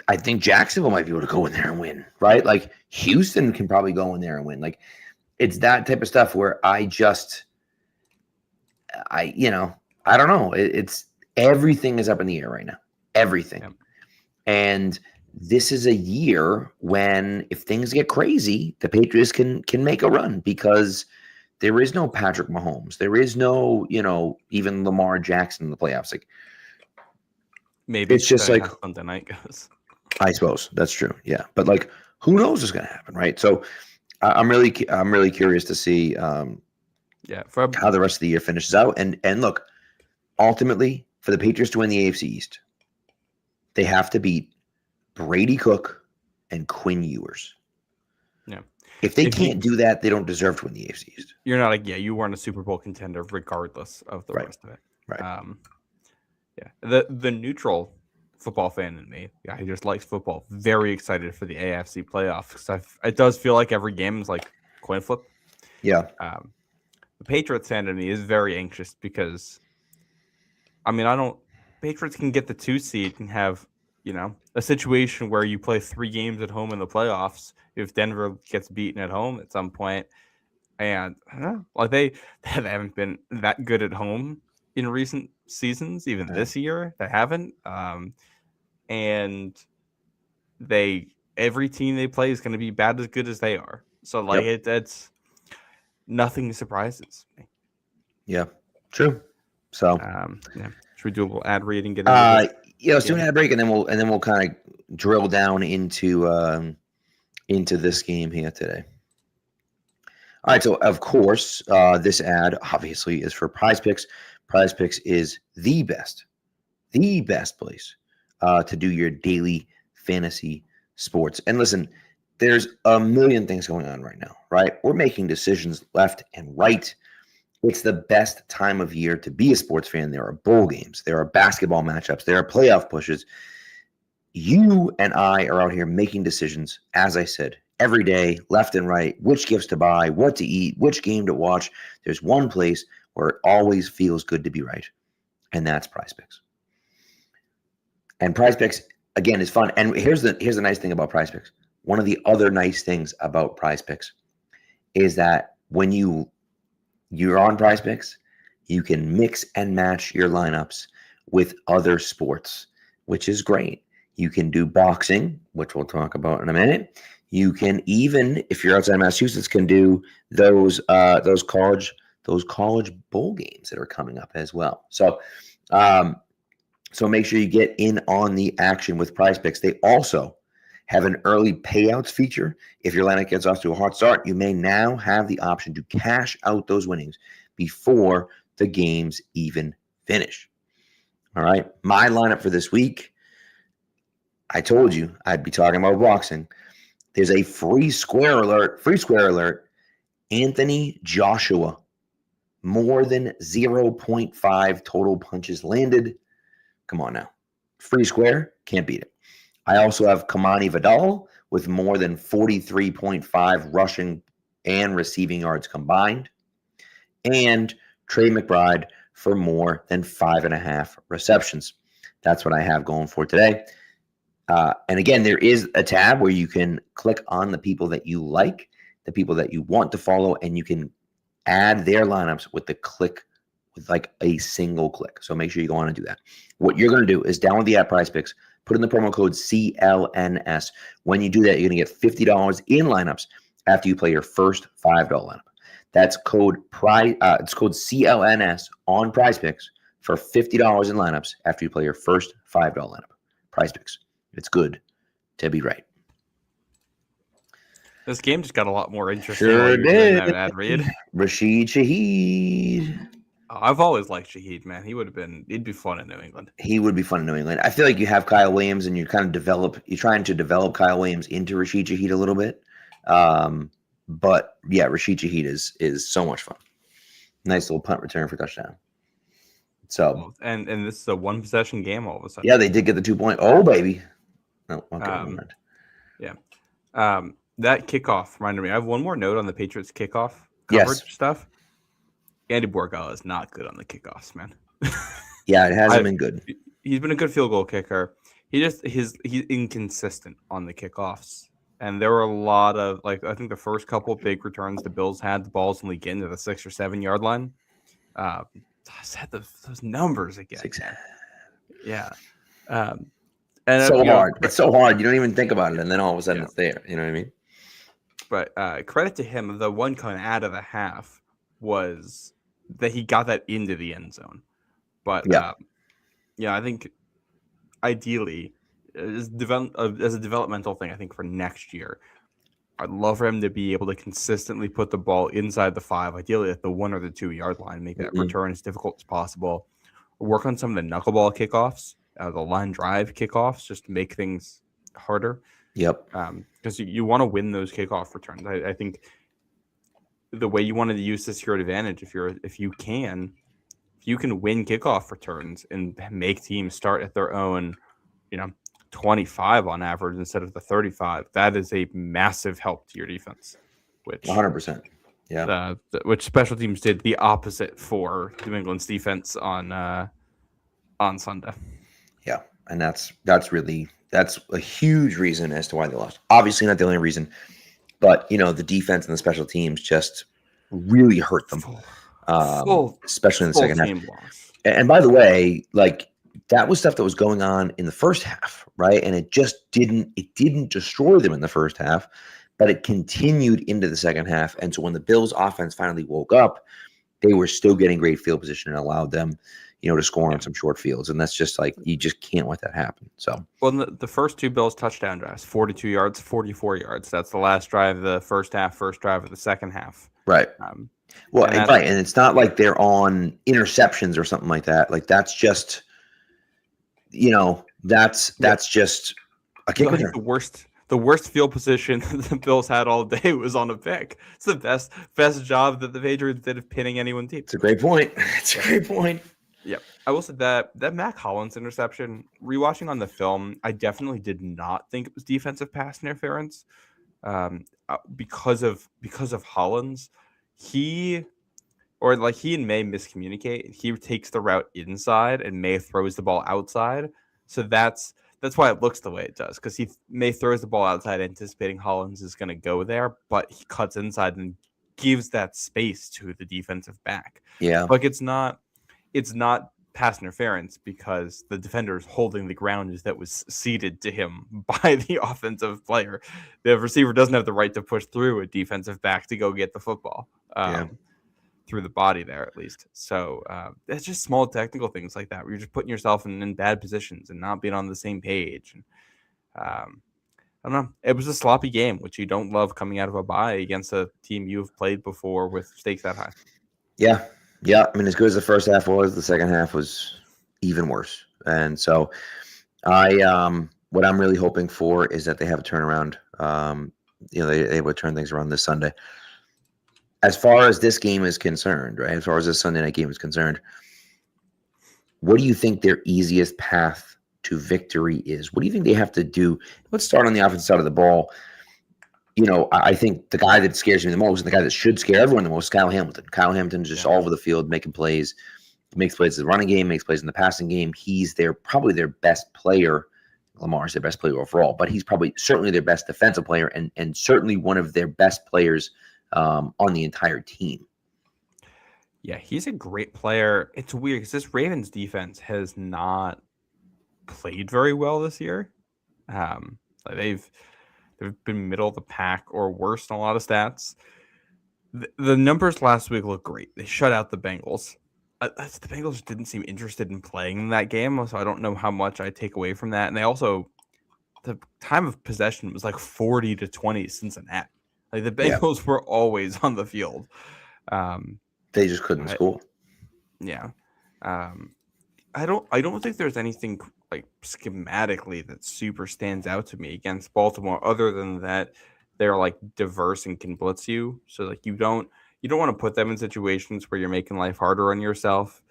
I think Jacksonville might be able to go in there and win, right? Like Houston can probably go in there and win. Like it's that type of stuff where I don't know. It's everything is up in the air right now. Everything. Yep. And this is a year when if things get crazy, the Patriots can make a run because there is no Patrick Mahomes. There is no, even Lamar Jackson in the playoffs. Like maybe it's just like Sunday night goes. I suppose that's true. Yeah. But like, who knows what's going to happen. Right. So I'm really curious to see, how the rest of the year finishes out. And look, ultimately for the Patriots to win the AFC East, they have to beat Brady Cook and Quinn Ewers. Yeah. If they can't do that, they don't deserve to win the AFC East. You're not you weren't a Super Bowl contender regardless of the rest of it. Right. The neutral football fan in me, he just likes football, very excited for the AFC playoffs. It does feel like every game is like coin flip. Yeah. The Patriots fan in me is very anxious because, Patriots can get the 2 seed and have, a situation where you play 3 games at home in the playoffs if Denver gets beaten at home at some point. And they haven't been that good at home in recent seasons, even this year. They haven't. And every team they play is going to be bad as good as they are. So it's nothing surprises me. Yeah, true. So should we do a little ad read and get let's do an ad break and then we'll kind of drill down into this game here today. All right, so of course, this ad obviously is for Prize Picks. Prize Picks is the best place to do your daily fantasy sports. And listen, there's a million things going on right now, right? We're making decisions left and right. It's the best time of year to be a sports fan. There are bowl games. There are basketball matchups. There are playoff pushes. You and I are out here making decisions, as I said, every day, left and right, which gifts to buy, what to eat, which game to watch. There's one place where it always feels good to be right, and that's Prize Picks. And Prize Picks, again, is fun. And here's the nice thing about Prize Picks. One of the other nice things about Prize Picks is that when you're on Prize Picks, you can mix and match your lineups with other sports, which is great. You can do boxing, which we'll talk about in a minute. You can even, if you're outside Massachusetts, can do those college bowl games that are coming up as well. So make sure you get in on the action with Prize Picks. They also have an early payouts feature. If your lineup gets off to a hot start, you may now have the option to cash out those winnings before the games even finish. All right. My lineup for this week, I told you I'd be talking about boxing. There's a free square alert. Anthony Joshua, more than 0.5 total punches landed. Come on now. Free square, can't beat it. I also have Kamani Vidal with more than 43.5 rushing and receiving yards combined. And Trey McBride for more than 5.5 receptions. That's what I have going for today. And again, there is a tab where you can click on the people that you like, the people that you want to follow, and you can add their lineups with like a single click. So make sure you go on and do that. What you're going to do is download the app PrizePicks, put in the promo code CLNS. When you do that, you're going to get $50 in lineups after you play your first $5 lineup. That's code it's code CLNS on PrizePicks for $50 in lineups after you play your first $5 lineup. PrizePicks. It's good to be right. This game just got a lot more interesting Sure while you were doing did. that ad read. Rashid Shaheed. I've always liked Shaheed, man. He'd be fun in New England. He would be fun in New England. I feel like you have Kyle Williams and you're trying to develop Kyle Williams into Rashid Shaheed a little bit. But yeah, Rashid Shaheed is so much fun. Nice little punt return for touchdown. So and this is a 1-possession game all of a sudden. Yeah, they did get the 2 point. Oh baby. No, okay. Yeah. That kickoff reminded me. I have one more note on the Patriots kickoff coverage stuff. Andy Borgala is not good on the kickoffs, man. Yeah, it hasn't been good. He's been a good field goal kicker. He's inconsistent on the kickoffs. And there were a lot of, I think the first couple of big returns the Bills had, the balls only get into the 6 or 7 yard line. I said those numbers again. 6. Yeah. And hard. It's so hard. You don't even think about it, and then all of a sudden it's there. You know what I mean? But credit to him, the one kind of out of the half was that he got that into the end zone. But I think ideally, as a developmental thing, I think for next year, I'd love for him to be able to consistently put the ball inside the 5, ideally at the 1 or the 2 yard line, make that return as difficult as possible. Work on some of the knuckleball kickoffs, the line drive kickoffs, just to make things harder. Yep. Because you want to win those kickoff returns. I think the way you wanted to use this to your advantage, if you can win kickoff returns and make teams start at their own, 25 on average instead of the 35, that is a massive help to your defense. Which 100%. Yeah. Which special teams did the opposite for New England's defense on Sunday. Yeah, and that's a huge reason as to why they lost. Obviously not the only reason, but the defense and the special teams just really hurt them, especially in the second half. And by the way, that was stuff that was going on in the first half, right? And it didn't destroy them in the first half, but it continued into the second half. And so when the Bills offense finally woke up, they were still getting great field position and allowed them, to score on some short fields. And that's just you just can't let that happen. So, well, the first 2 Bills touchdown drives, 42 yards, 44 yards. That's the last drive of the first half, first drive of the second half. Right. And it's not like they're on interceptions or something like that. That's just, that's just a kick return. The worst field position the Bills had all day was on a pick. It's the best job that the Patriots did of pinning anyone deep. It's a great point. Yeah, I will say that Mac Hollins interception, rewatching on the film, I definitely did not think it was defensive pass interference. Because of Hollins, he and May miscommunicate. He takes the route inside and May throws the ball outside. So that's why it looks the way it does, because May throws the ball outside anticipating Hollins is going to go there, but he cuts inside and gives that space to the defensive back. Yeah. It's not pass interference because the defender is holding the ground that was ceded to him by the offensive player. The receiver doesn't have the right to push through a defensive back to go get the football through the body there, at least. So it's just small technical things like that where you're just putting yourself in bad positions and not being on the same page. And, I don't know. It was a sloppy game, which you don't love coming out of a bye against a team you've played before with stakes that high. Yeah. Yeah, I mean, as good as the first half was, the second half was even worse. And so what I'm really hoping for is that they have a turnaround. They would turn things around this Sunday. As far as this game is concerned, right, as far as this Sunday night game is concerned, what do you think their easiest path to victory is? What do you think they have to do? Let's start on the offensive side of the ball. I think the guy that scares me the most, and the guy that should scare everyone the most, is Kyle Hamilton. Kyle Hamilton's just all over the field making plays. Makes plays in the running game, makes plays in the passing game. He's probably their best player. Lamar's their best player overall, but he's probably certainly their best defensive player and certainly one of their best players on the entire team. Yeah, he's a great player. It's weird because this Ravens defense has not played very well this year. They've been middle of the pack or worse in a lot of stats. The numbers last week look great. They shut out the Bengals. The Bengals didn't seem interested in playing in that game, so I don't know how much I take away from that. And they also, the time of possession was like 40-20 Cincinnati. Like the Bengals were always on the field. They just couldn't score. Yeah. I don't think there's anything like schematically that super stands out to me against Baltimore, other than that they're like diverse and can blitz you. So like you don't want to put them in situations where you're making life harder on yourself.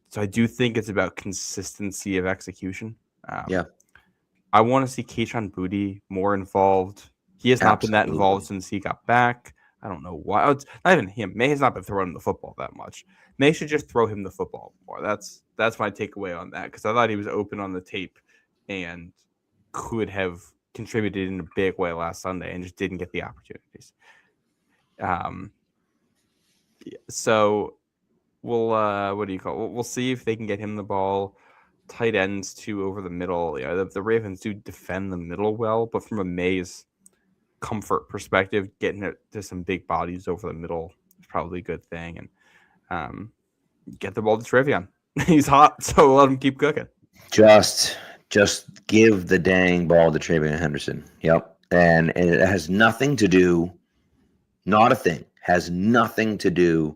So I do think it's about consistency of execution. I want to see Kayshon Boutte more involved. He has not been that involved since he got back. I don't know why. It's not even him. May has not been throwing the football that much. May should just throw him the football more. That's my takeaway on that, because I thought he was open on the tape and could have contributed in a big way last Sunday and just didn't get the opportunities. So we'll we'll see if they can get him the ball. Tight ends too over the middle. Yeah, the Ravens do defend the middle well, but from a May's comfort perspective, getting it to some big bodies over the middle is probably a good thing. And get the ball to Trevion. He's hot, so let him keep cooking. Just give the dang ball to Trevion Henderson. Yep. And it has nothing to do, not a thing, has nothing to do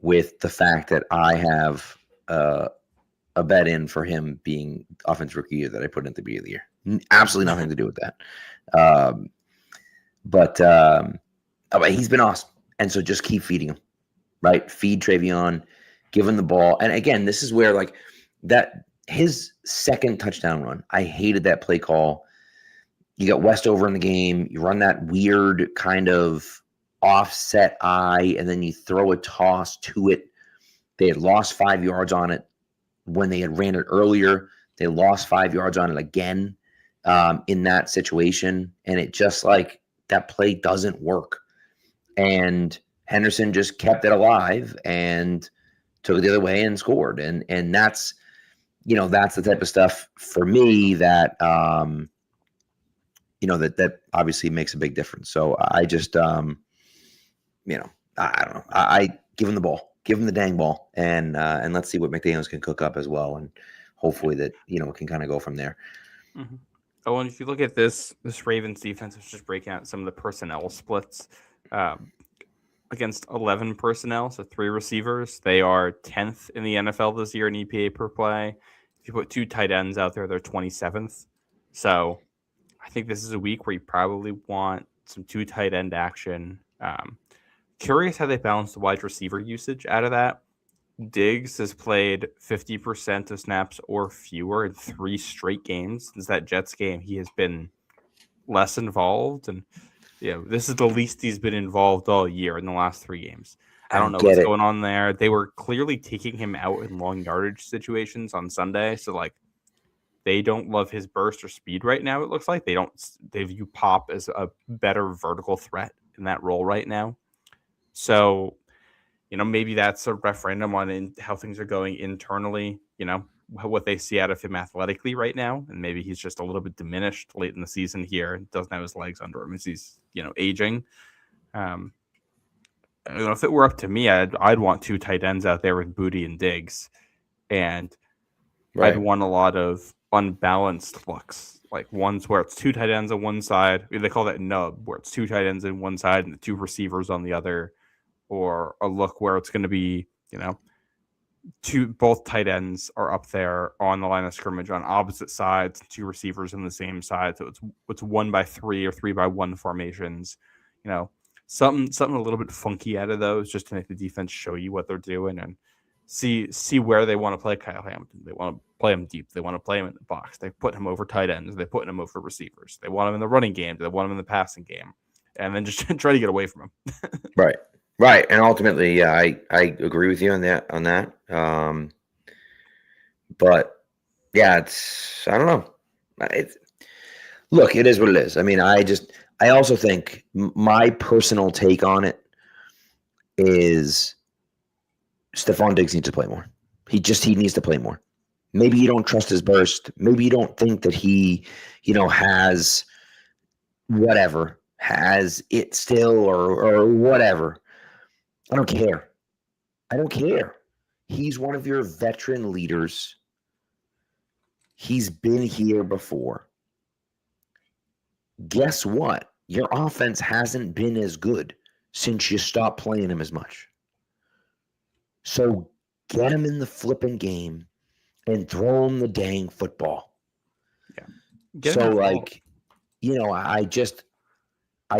with the fact that I have a bet in for him being offensive rookie year that I put in at the beginning of the year. Absolutely nothing to do with that. But he's been awesome. And so just keep feeding him, right? Feed Trevion, give him the ball. And again, this is where like that, his second touchdown run, I hated that play call. You got Westover in the game. You run that weird kind of offset eye, and then you throw a toss to it. They had lost 5 yards on it when they had ran it earlier. They lost 5 yards on it again in that situation. And it just like that play doesn't work. And Henderson just kept it alive and took it the other way and scored. And that's, that's the type of stuff for me that, that obviously makes a big difference. So I just, I don't know. I give him the ball, give him the dang ball, and let's see what McDaniels can cook up as well. And hopefully that, it can kind of go from there. Mm-hmm. Oh, and if you look at this Ravens defense, it's just breaking out some of the personnel splits against 11 personnel, so 3 receivers. They are 10th in the NFL this year in EPA per play. If you put 2 tight ends out there, they're 27th. So I think this is a week where you probably want some 2 tight end action. Curious how they balance the wide receiver usage out of that. Diggs has played 50% of snaps or fewer in 3 straight games. Since that Jets game, he has been less involved. And this is the least he's been involved all year in the last 3 games. I don't know what's going on there. They were clearly taking him out in long yardage situations on Sunday. So like they don't love his burst or speed right now. It looks like they view Pop as a better vertical threat in that role right now. So, maybe that's a referendum on how things are going internally, what they see out of him athletically right now. And maybe he's just a little bit diminished late in the season here and doesn't have his legs under him as he's, aging. If it were up to me, I'd want 2 tight ends out there with Boutte and Diggs. And I'd want a lot of unbalanced looks, like ones where it's 2 tight ends on one side. They call that nub, where it's 2 tight ends on one side and the 2 receivers on the other. Or a look where it's going to be, both tight ends are up there on the line of scrimmage on opposite sides, 2 receivers on the same side. So it's 1-by-3 or 3-by-1 formations. Something a little bit funky out of those, just to make the defense show you what they're doing and see where they want to play Kyle Hamilton. They want to play him deep. They want to play him in the box. They put him over tight ends. They put him over receivers. They want him in the running game. They want him in the passing game. and then just try to get away from him. Right. Right. And ultimately, yeah, I agree with you on that. But yeah, I don't know. Look, it is what it is. I mean, I also think my personal take on it is Stephon Diggs needs to play more. He needs to play more. Maybe you don't trust his burst. Maybe you don't think that he, has it still or whatever. I don't care. He's one of your veteran leaders. He's been here before. Guess what? Your offense hasn't been as good since you stopped playing him as much. So get him in the flipping game and throw him the dang football. Yeah. So I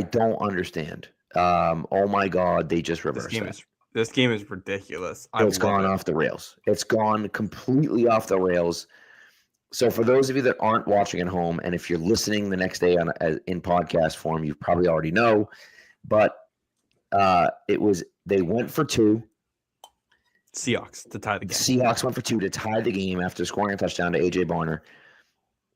don't understand. Oh my God, they just reversed This game is ridiculous. It's gone off the rails. It's gone completely off the rails. So for those of you that aren't watching at home, and if you're listening the next day in podcast form, you probably already know, but they went for 2. Seahawks to tie the game. Seahawks went for 2 to tie the game after scoring a touchdown to A.J. Barner.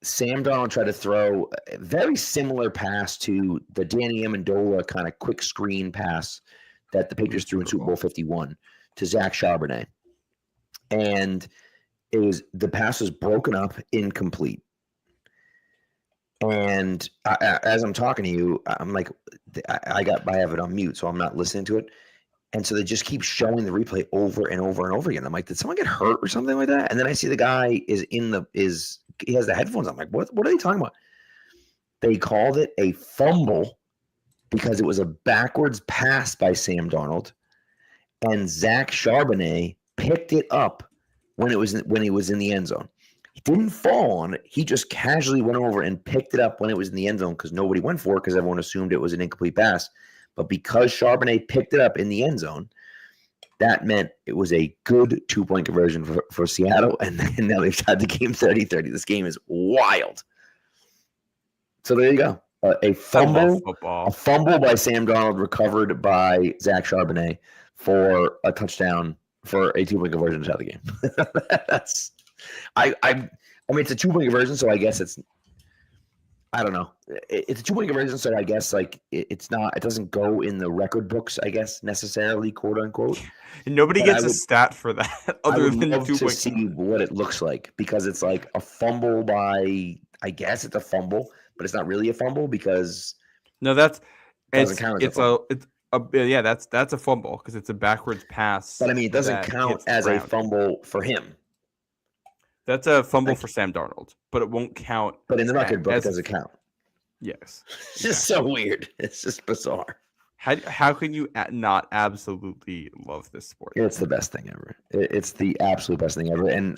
Sam Darnold tried to throw a very similar pass to the Danny Amendola kind of quick screen pass that the Patriots threw in Super Bowl 51 to Zach Charbonnet. And the pass was broken up, incomplete. And as I'm talking to you, I'm like, I have it on mute, so I'm not listening to it. And so they just keep showing the replay over and over and over again. I'm like, did someone get hurt or something like that? And then I see the guy he has the headphones. I'm like, what are they talking about? They called it a fumble because it was a backwards pass by Sam Darnold, and Zach Charbonnet picked it up when he was in the end zone. He didn't fall on it. He just casually went over and picked it up when it was in the end zone because nobody went for it because everyone assumed it was an incomplete pass. But because Charbonnet picked it up in the end zone, that meant it was a good 2-point conversion for Seattle. And now they've tied the game 30-30. This game is wild. So there you go. A fumble by Sam Darnold recovered by Zach Charbonnet for a touchdown for a 2-point conversion to tie the game. I mean, it's a 2-point conversion, so I guess I don't know. It's a 2-point conversion, so I guess it doesn't go in the record books, I guess, necessarily, quote unquote. And nobody gets a stat for that other than 2 points. To see what it looks like, because it's like a fumble by, I guess it's a fumble, but it's not really a fumble because doesn't count as a fumble. That's a fumble because it's a backwards pass. But I mean, it doesn't count as a fumble for him. That's a fumble for Sam Darnold, but it won't count. But in the record book, it doesn't count. Yes. It's just so weird. It's just bizarre. How can you not absolutely love this sport? It's the best thing ever. It's the absolute best thing ever. And,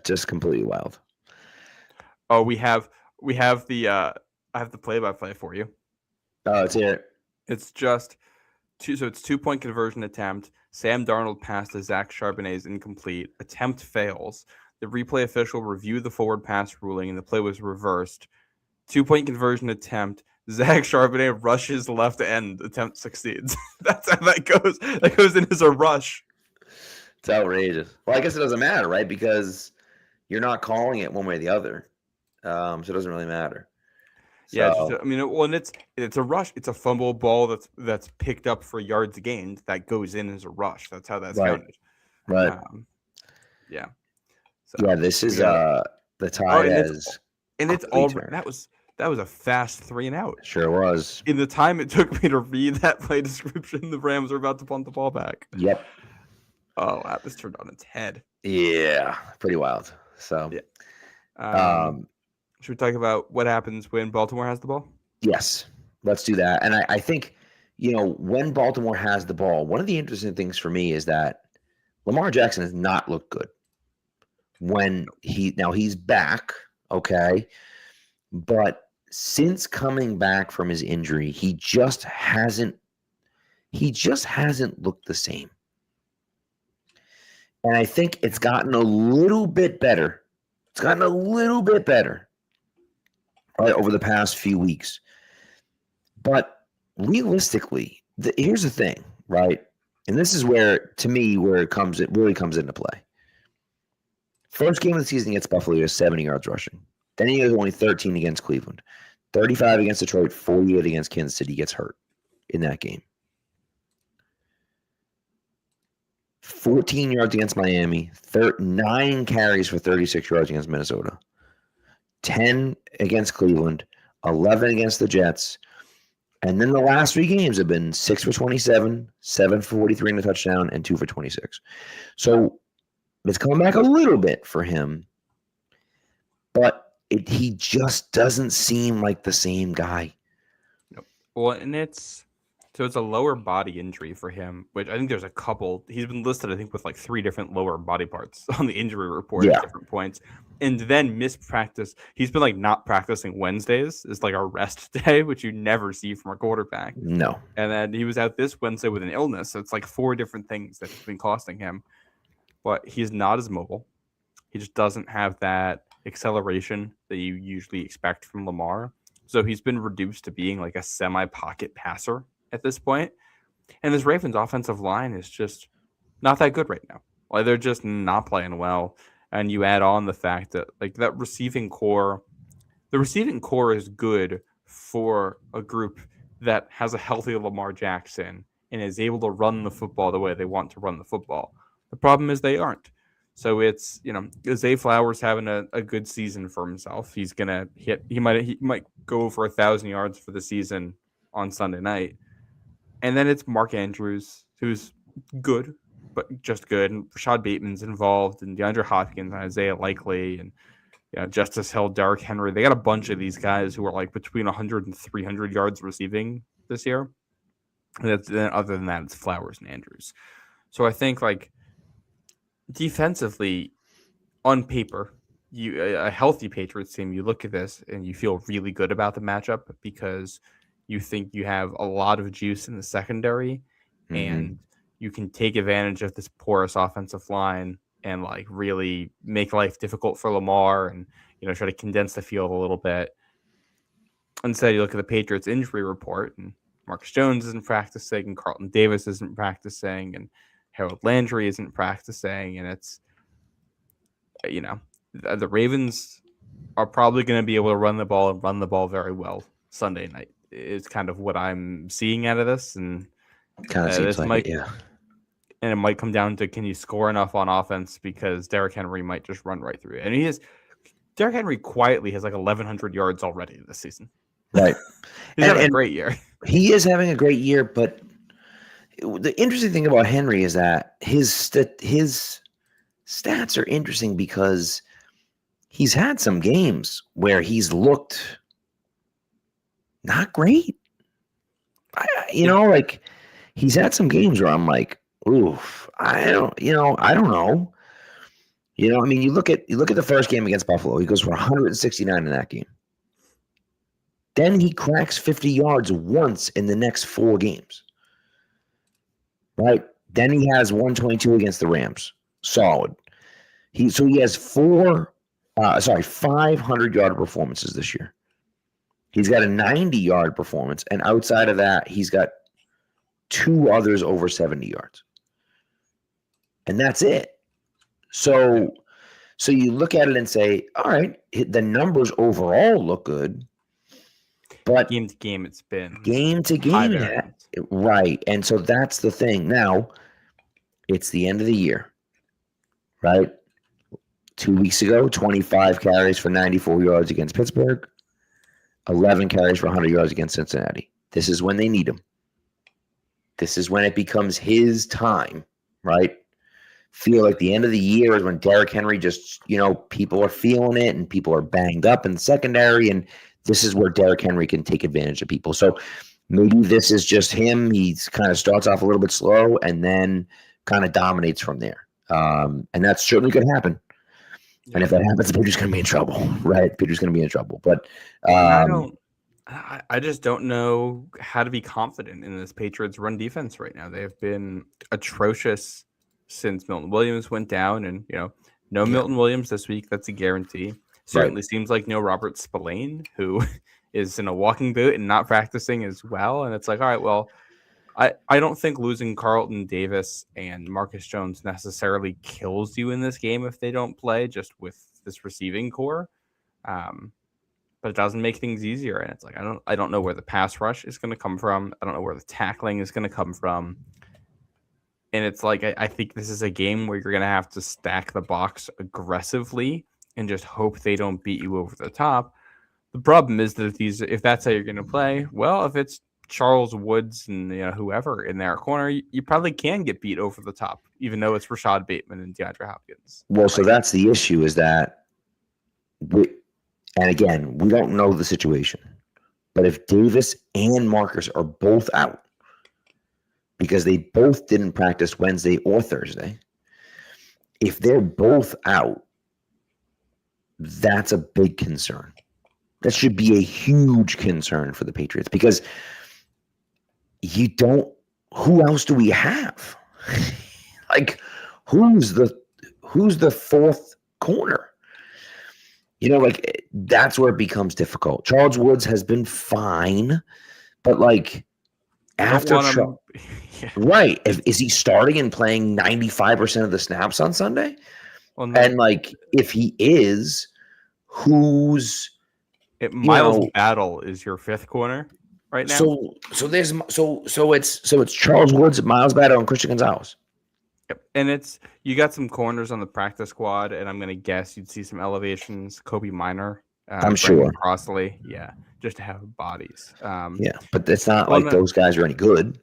just completely wild. Oh, we have the I have the play-by-play for you. Oh, it's here. It's just it's 2-point conversion attempt. Sam Darnold pass to Zach Charbonnet is incomplete. Attempt fails. The replay official reviewed the forward pass ruling, and the play was reversed. 2-point conversion attempt. Zach Charbonnet rushes left end. Attempt succeeds. That's how that goes. That goes in as a rush. It's outrageous. Well, I guess it doesn't matter, right? Because you're not calling it one way or the other. So it doesn't really matter. Yeah, and it's a rush. It's a fumble ball that's picked up for yards gained that goes in as a rush. That's how that's counted. Right. Yeah. So, yeah, this is the tie that was a fast 3-and-out. Sure was. In the time it took me to read that play description, the Rams were about to punt the ball back. Yep. Oh, wow, this turned on its head. Yeah, pretty wild. So, yeah. Should we talk about what happens when Baltimore has the ball? Yes, let's do that. And I think, when Baltimore has the ball, one of the interesting things for me is that Lamar Jackson has not looked good. He's back, okay, but since coming back from his injury, he just hasn't looked the same. And I think it's gotten a little bit better. Right, over the past few weeks. But realistically, here's the thing, right? And this is where, to me, it really comes into play. First game of the season against Buffalo, he has 70 yards rushing. Then he has only 13 against Cleveland, 35 against Detroit, 48 against Kansas City. He gets hurt in that game. 14 yards against Miami, 9 carries for 36 yards against Minnesota, 10 against Cleveland, 11 against the Jets. And then the last 3 games have been 6 for 27, 7 for 43 and a touchdown, and 2 for 26. So it's coming back a little bit for him, but he just doesn't seem like the same guy. Well, and it's a lower body injury for him, which I think there's a couple. He's been listed, I think, with like 3 different lower body parts on the injury report at different points, and then missed practice. He's been like not practicing Wednesdays is like a rest day, which you never see from a quarterback. No. And then he was out this Wednesday with an illness. So it's like 4 different things that have been costing him. But he's not as mobile. He just doesn't have that acceleration that you usually expect from Lamar. So he's been reduced to being like a semi-pocket passer at this point. And this Ravens offensive line is just not that good right now. Like they're just not playing well. And you add on the fact that like that receiving core, the receiving core is good for a group that has a healthy Lamar Jackson and is able to run the football the way they want to run the football. The problem is they aren't. So it's, Zay Flowers having a good season for himself. He's gonna hit. He might go for 1,000 yards for the season on Sunday night, and then it's Mark Andrews, who's good, but just good. And Rashad Bateman's involved, and DeAndre Hopkins, and Isaiah Likely, and Justice Hill, Derrick Henry. They got a bunch of these guys who are like between 100 and 300 yards receiving this year. And then other than that, it's Flowers and Andrews. So I think like defensively, on paper, a healthy Patriots team, you look at this and you feel really good about the matchup because you think you have a lot of juice in the secondary and you can take advantage of this porous offensive line and like really make life difficult for Lamar and try to condense the field a little bit. Instead, you look at the Patriots injury report and Marcus Jones isn't practicing and Carlton Davis isn't practicing and Harold Landry isn't practicing, and it's, the Ravens are probably going to be able to run the ball very well Sunday night. Is kind of what I'm seeing out of this, and kind of seems like it, yeah. And it might come down to can you score enough on offense because Derrick Henry might just run right through it. And Derrick Henry quietly has like 1,100 yards already this season. Right, he's having a great year. He is having a great year, but the interesting thing about Henry is that his stats are interesting because he's had some games where he's looked not great. Like he's had some games where I'm like, oof, I don't know. I mean, you look at the first game against Buffalo, he goes for 169 in that game. Then he cracks 50 yards once in the next 4 games. Right? Then he has 122 against the Rams. Solid. He has 500-yard performances this year. He's got a 90-yard performance, and outside of that, he's got 2 others over 70 yards. And that's it. So you look at it and say, all right, the numbers overall look good. But game to game, it's been game to game, right? And so that's the thing. Now, it's the end of the year, right? 2 weeks ago, 25 carries for 94 yards against Pittsburgh, 11 carries for 100 yards against Cincinnati. This is when they need him. This is when it becomes his time, right? Feel like the end of the year is when Derrick Henry just, people are feeling it and people are banged up in the secondary, and this is where Derrick Henry can take advantage of people. So maybe this is just him. He kind of starts off a little bit slow and then kind of dominates from there. And that's certainly going to happen. Yeah. And if that happens, the Patriots going to be in trouble, right? Patriots going to be in trouble. But I just don't know how to be confident in this Patriots run defense right now. They have been atrocious since Milton Williams went down, and no Milton Williams this week. That's a guarantee. Certainly seems like no Robert Spillane, who is in a walking boot and not practicing as well. And it's like, all right, well, I don't think losing Carlton Davis and Marcus Jones necessarily kills you in this game if they don't play, just with this receiving core. But it doesn't make things easier. And it's like, I don't know where the pass rush is going to come from. I don't know where the tackling is going to come from. And it's like, I think this is a game where you're going to have to stack the box aggressively and just hope they don't beat you over the top. The problem is that if that's how you're going to play, well, if it's Charles Woods and whoever in their corner, you probably can get beat over the top, even though it's Rashad Bateman and DeAndre Hopkins. Well, so that's the issue, is that and again, we don't know the situation, but if Davis and Marcus are both out because they both didn't practice Wednesday or Thursday, if they're both out, that's a big concern. That should be a huge concern for the Patriots, because who else do we have? Like, who's the fourth corner? That's where it becomes difficult. Charles Woods has been fine, but after right, is he starting and playing 95% of the snaps on Sunday? Well, no. And if he is, who's Miles Battle is your fifth corner right now. So it's Charles Woods, Miles Battle, and Christian Gonzalez. Yep. And you got some corners on the practice squad, and I'm gonna guess you'd see some elevations. Kobe Minor, I'm sure. Crossley, yeah, just to have bodies. Yeah, but it's not those guys are any good.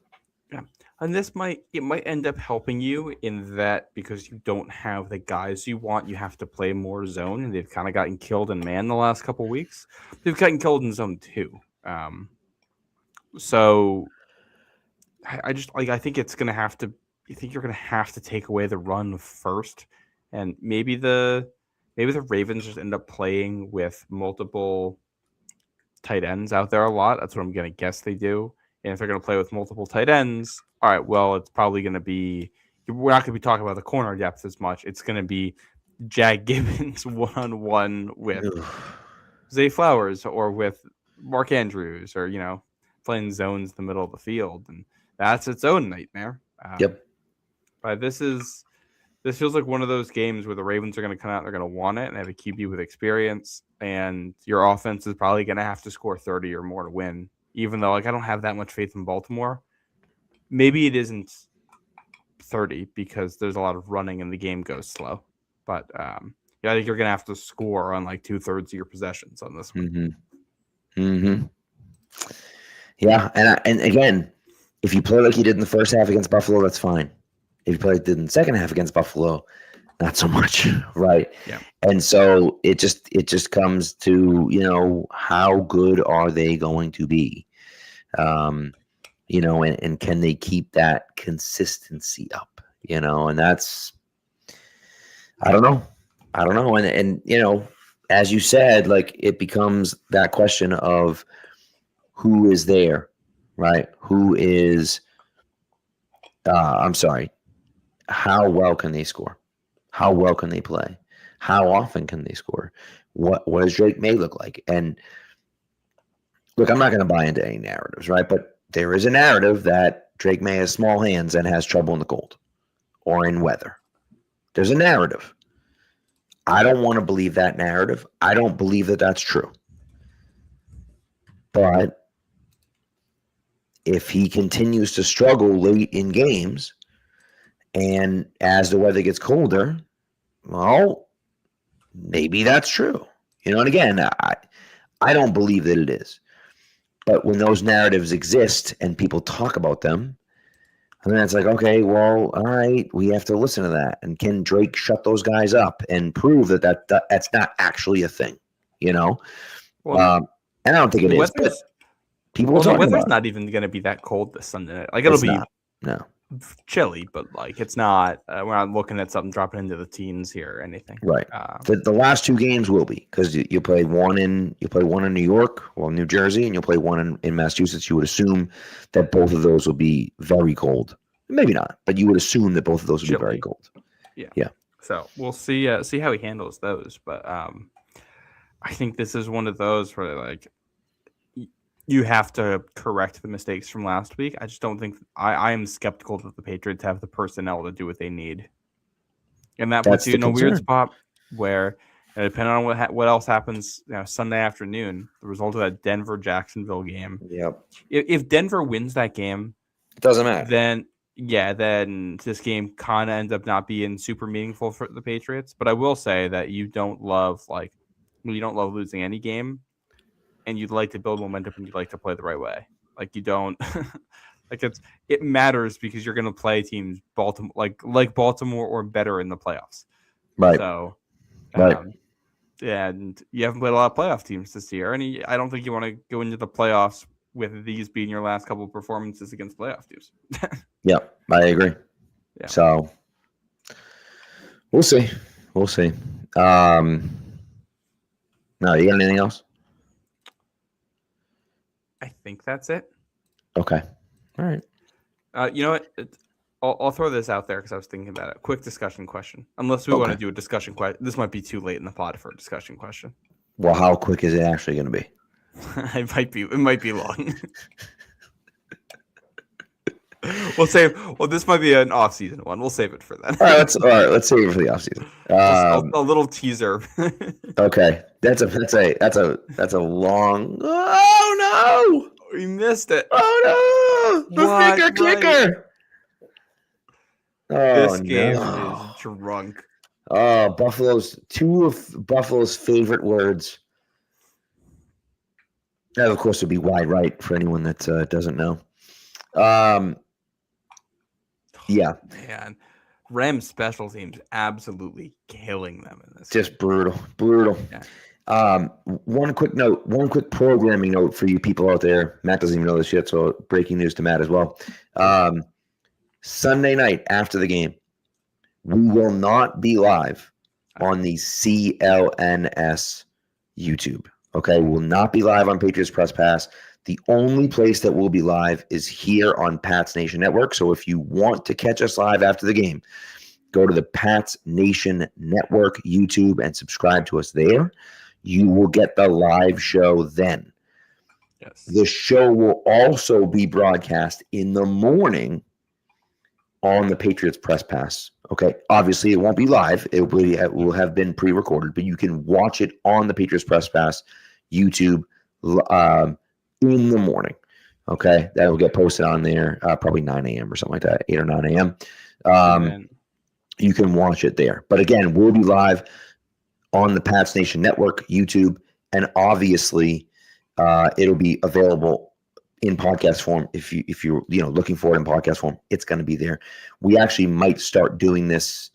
Yeah, and it might end up helping you in that, because you don't have the guys you want. You have to play more zone, and they've kind of gotten killed in man the last couple of weeks. They've gotten killed in zone too. So I think it's gonna have to. You think you're going to have to take away the run first, and maybe the Ravens just end up playing with multiple tight ends out there a lot. That's what I'm going to guess they do. And if they're going to play with multiple tight ends, all right, well, it's probably going to be, we're not going to be talking about the corner depth as much. It's going to be Jag Gibbons one-on-one with Zay Flowers or with Mark Andrews, or playing zones in the middle of the field, and that's its own nightmare. Yep. But this feels like one of those games where the Ravens are going to come out, they're going to want it, and have a QB with experience, and your offense is probably going to have to score 30 or more to win. Even though I don't have that much faith in Baltimore, maybe it isn't 30 because there's a lot of running and the game goes slow. But I think you're going to have to score on 2/3 of your possessions on this one. Yeah, and again, if you play like you did in the first half against Buffalo, that's fine. If you play like you did in the second half against Buffalo, not so much, right? Yeah. And so it just comes to how good are they going to be, and can they keep that consistency up, and that's I don't know, and as you said, it becomes that question of who is there, right? Who is how well can they score? How well can they play? How often can they score? What does Drake May look like? And look, I'm not going to buy into any narratives, right? But there is a narrative that Drake May has small hands and has trouble in the cold or in weather. There's a narrative. I don't want to believe that narrative. I don't believe that that's true. But if he continues to struggle late in games, and as the weather gets colder, well, maybe that's true. And again, I don't believe that it is. But when those narratives exist and people talk about them, and then it's like, okay, well, all right, we have to listen to that. And can Drake shut those guys up and prove that's not actually a thing? Well, and I don't think it is. But people will talk about it. The weather's not even going to be that cold this Sunday. It'll be chilly, but it's not. We're not looking at something dropping into the teens here or anything. Right. The last two games will be, because you play one in New York, New Jersey, and you'll play one in Massachusetts. You would assume that both of those will be very cold. Maybe not, but you would assume that both of those would be very cold. Yeah. So we'll see how he handles those. But I think this is one of those where you have to correct the mistakes from last week. I just don't think I am skeptical that the Patriots have the personnel to do what they need, and that puts That's you the in a weird concern. spot where, depending on what else happens, Sunday afternoon, the result of that Denver-Jacksonville game. Yep. If Denver wins that game, It doesn't matter. then this game kind of ends up not being super meaningful for the Patriots. But I will say that you don't love losing any game, and you'd like to build momentum and you'd like to play the right way. Like you don't it matters because you're going to play teams Baltimore like Baltimore or better in the playoffs. Right. So, Right. and you haven't played a lot of playoff teams this year, and I don't think you want to go into the playoffs with these being your last couple of performances against playoff teams. Yep, I agree. Yeah. So we'll see. We'll see. No, you got anything else? I think that's it. Okay. All right. You know what? I'll throw this out there because I was thinking about it. Quick discussion question. Unless we want to do a discussion question. This might be too late in the pod for a discussion question. Well, how quick is it actually going to be? It might be long. This might be an off-season one. We'll save it for then. All right, let's save it for the offseason. A little teaser. Okay. That's a long. Oh no! We missed it. Oh no! The kicker. Oh, this game no. is drunk. Two of Buffalo's favorite words. That, of course, would be wide right for anyone that doesn't know. Yeah. Man, Rams special teams absolutely killing them in this. Just brutal. Yeah. One quick programming note for you people out there. Matt doesn't even know this yet, so breaking news to Matt as well. Sunday night after the game, we will not be live on the CLNS YouTube. Okay, we will not be live on Patriots Press Pass. The only place that will be live is here on Pats Nation Network. So if you want to catch us live after the game, go to the Pats Nation Network YouTube and subscribe to us there. You will get the live show then. Yes. The show will also be broadcast in the morning on the Patriots Press Pass. Okay, obviously it won't be live. It will have been pre-recorded, but you can watch it on the Patriots Press Pass YouTube in the morning. Okay, that will get posted on there probably 9 a.m. or something like that, 8 or 9 a.m. You can watch it there. But again, we'll be live on the Pats Nation Network YouTube, and obviously it'll be available in podcast form. If you're looking for it in podcast form, it's going to be there. We actually might start doing this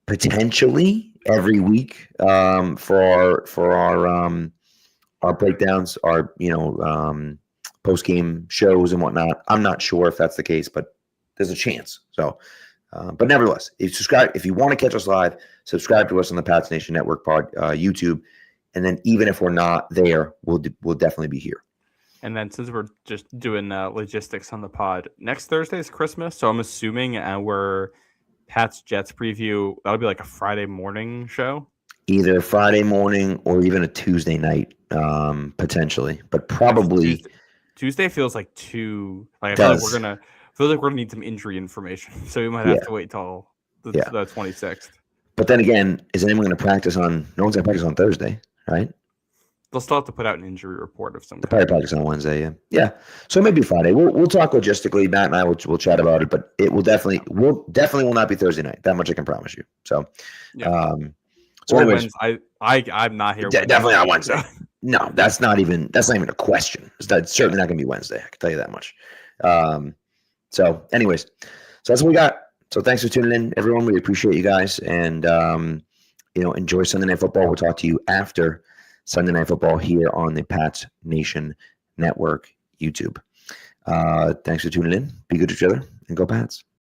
potentially every week for our breakdowns, our post game shows and whatnot. I'm not sure if that's the case, but there's a chance. So, but nevertheless, if you want to catch us live, subscribe to us on the Pats Nation Network YouTube, and then even if we're not there, we'll definitely be here. And then since we're just doing logistics on the pod, next Thursday is Christmas, so I'm assuming our Pats Jets preview that'll be like a Friday morning show. Either Friday morning or even a Tuesday night, potentially, but probably Tuesday feels like too. Like I feel like we're gonna need some injury information, so we might have to wait till the 26th. But then again, is anyone going to practice on? No one's going to practice on Thursday, right? They'll still have to put out an injury report of some kind. They'll probably practice on Wednesday, yeah. So maybe Friday. We'll talk logistically. Matt and I will chat about it, but it will definitely will not be Thursday night. That much I can promise you. So, so anyways, I'm not here. Definitely not Wednesday. No, that's not even a question. It's certainly not going to be Wednesday. I can tell you that much. So anyways, so that's what we got. So thanks for tuning in, everyone. We appreciate you guys, and enjoy Sunday Night Football. We'll talk to you after Sunday Night Football here on the Pats Nation Network YouTube. Thanks for tuning in. Be good to each other, and go Pats.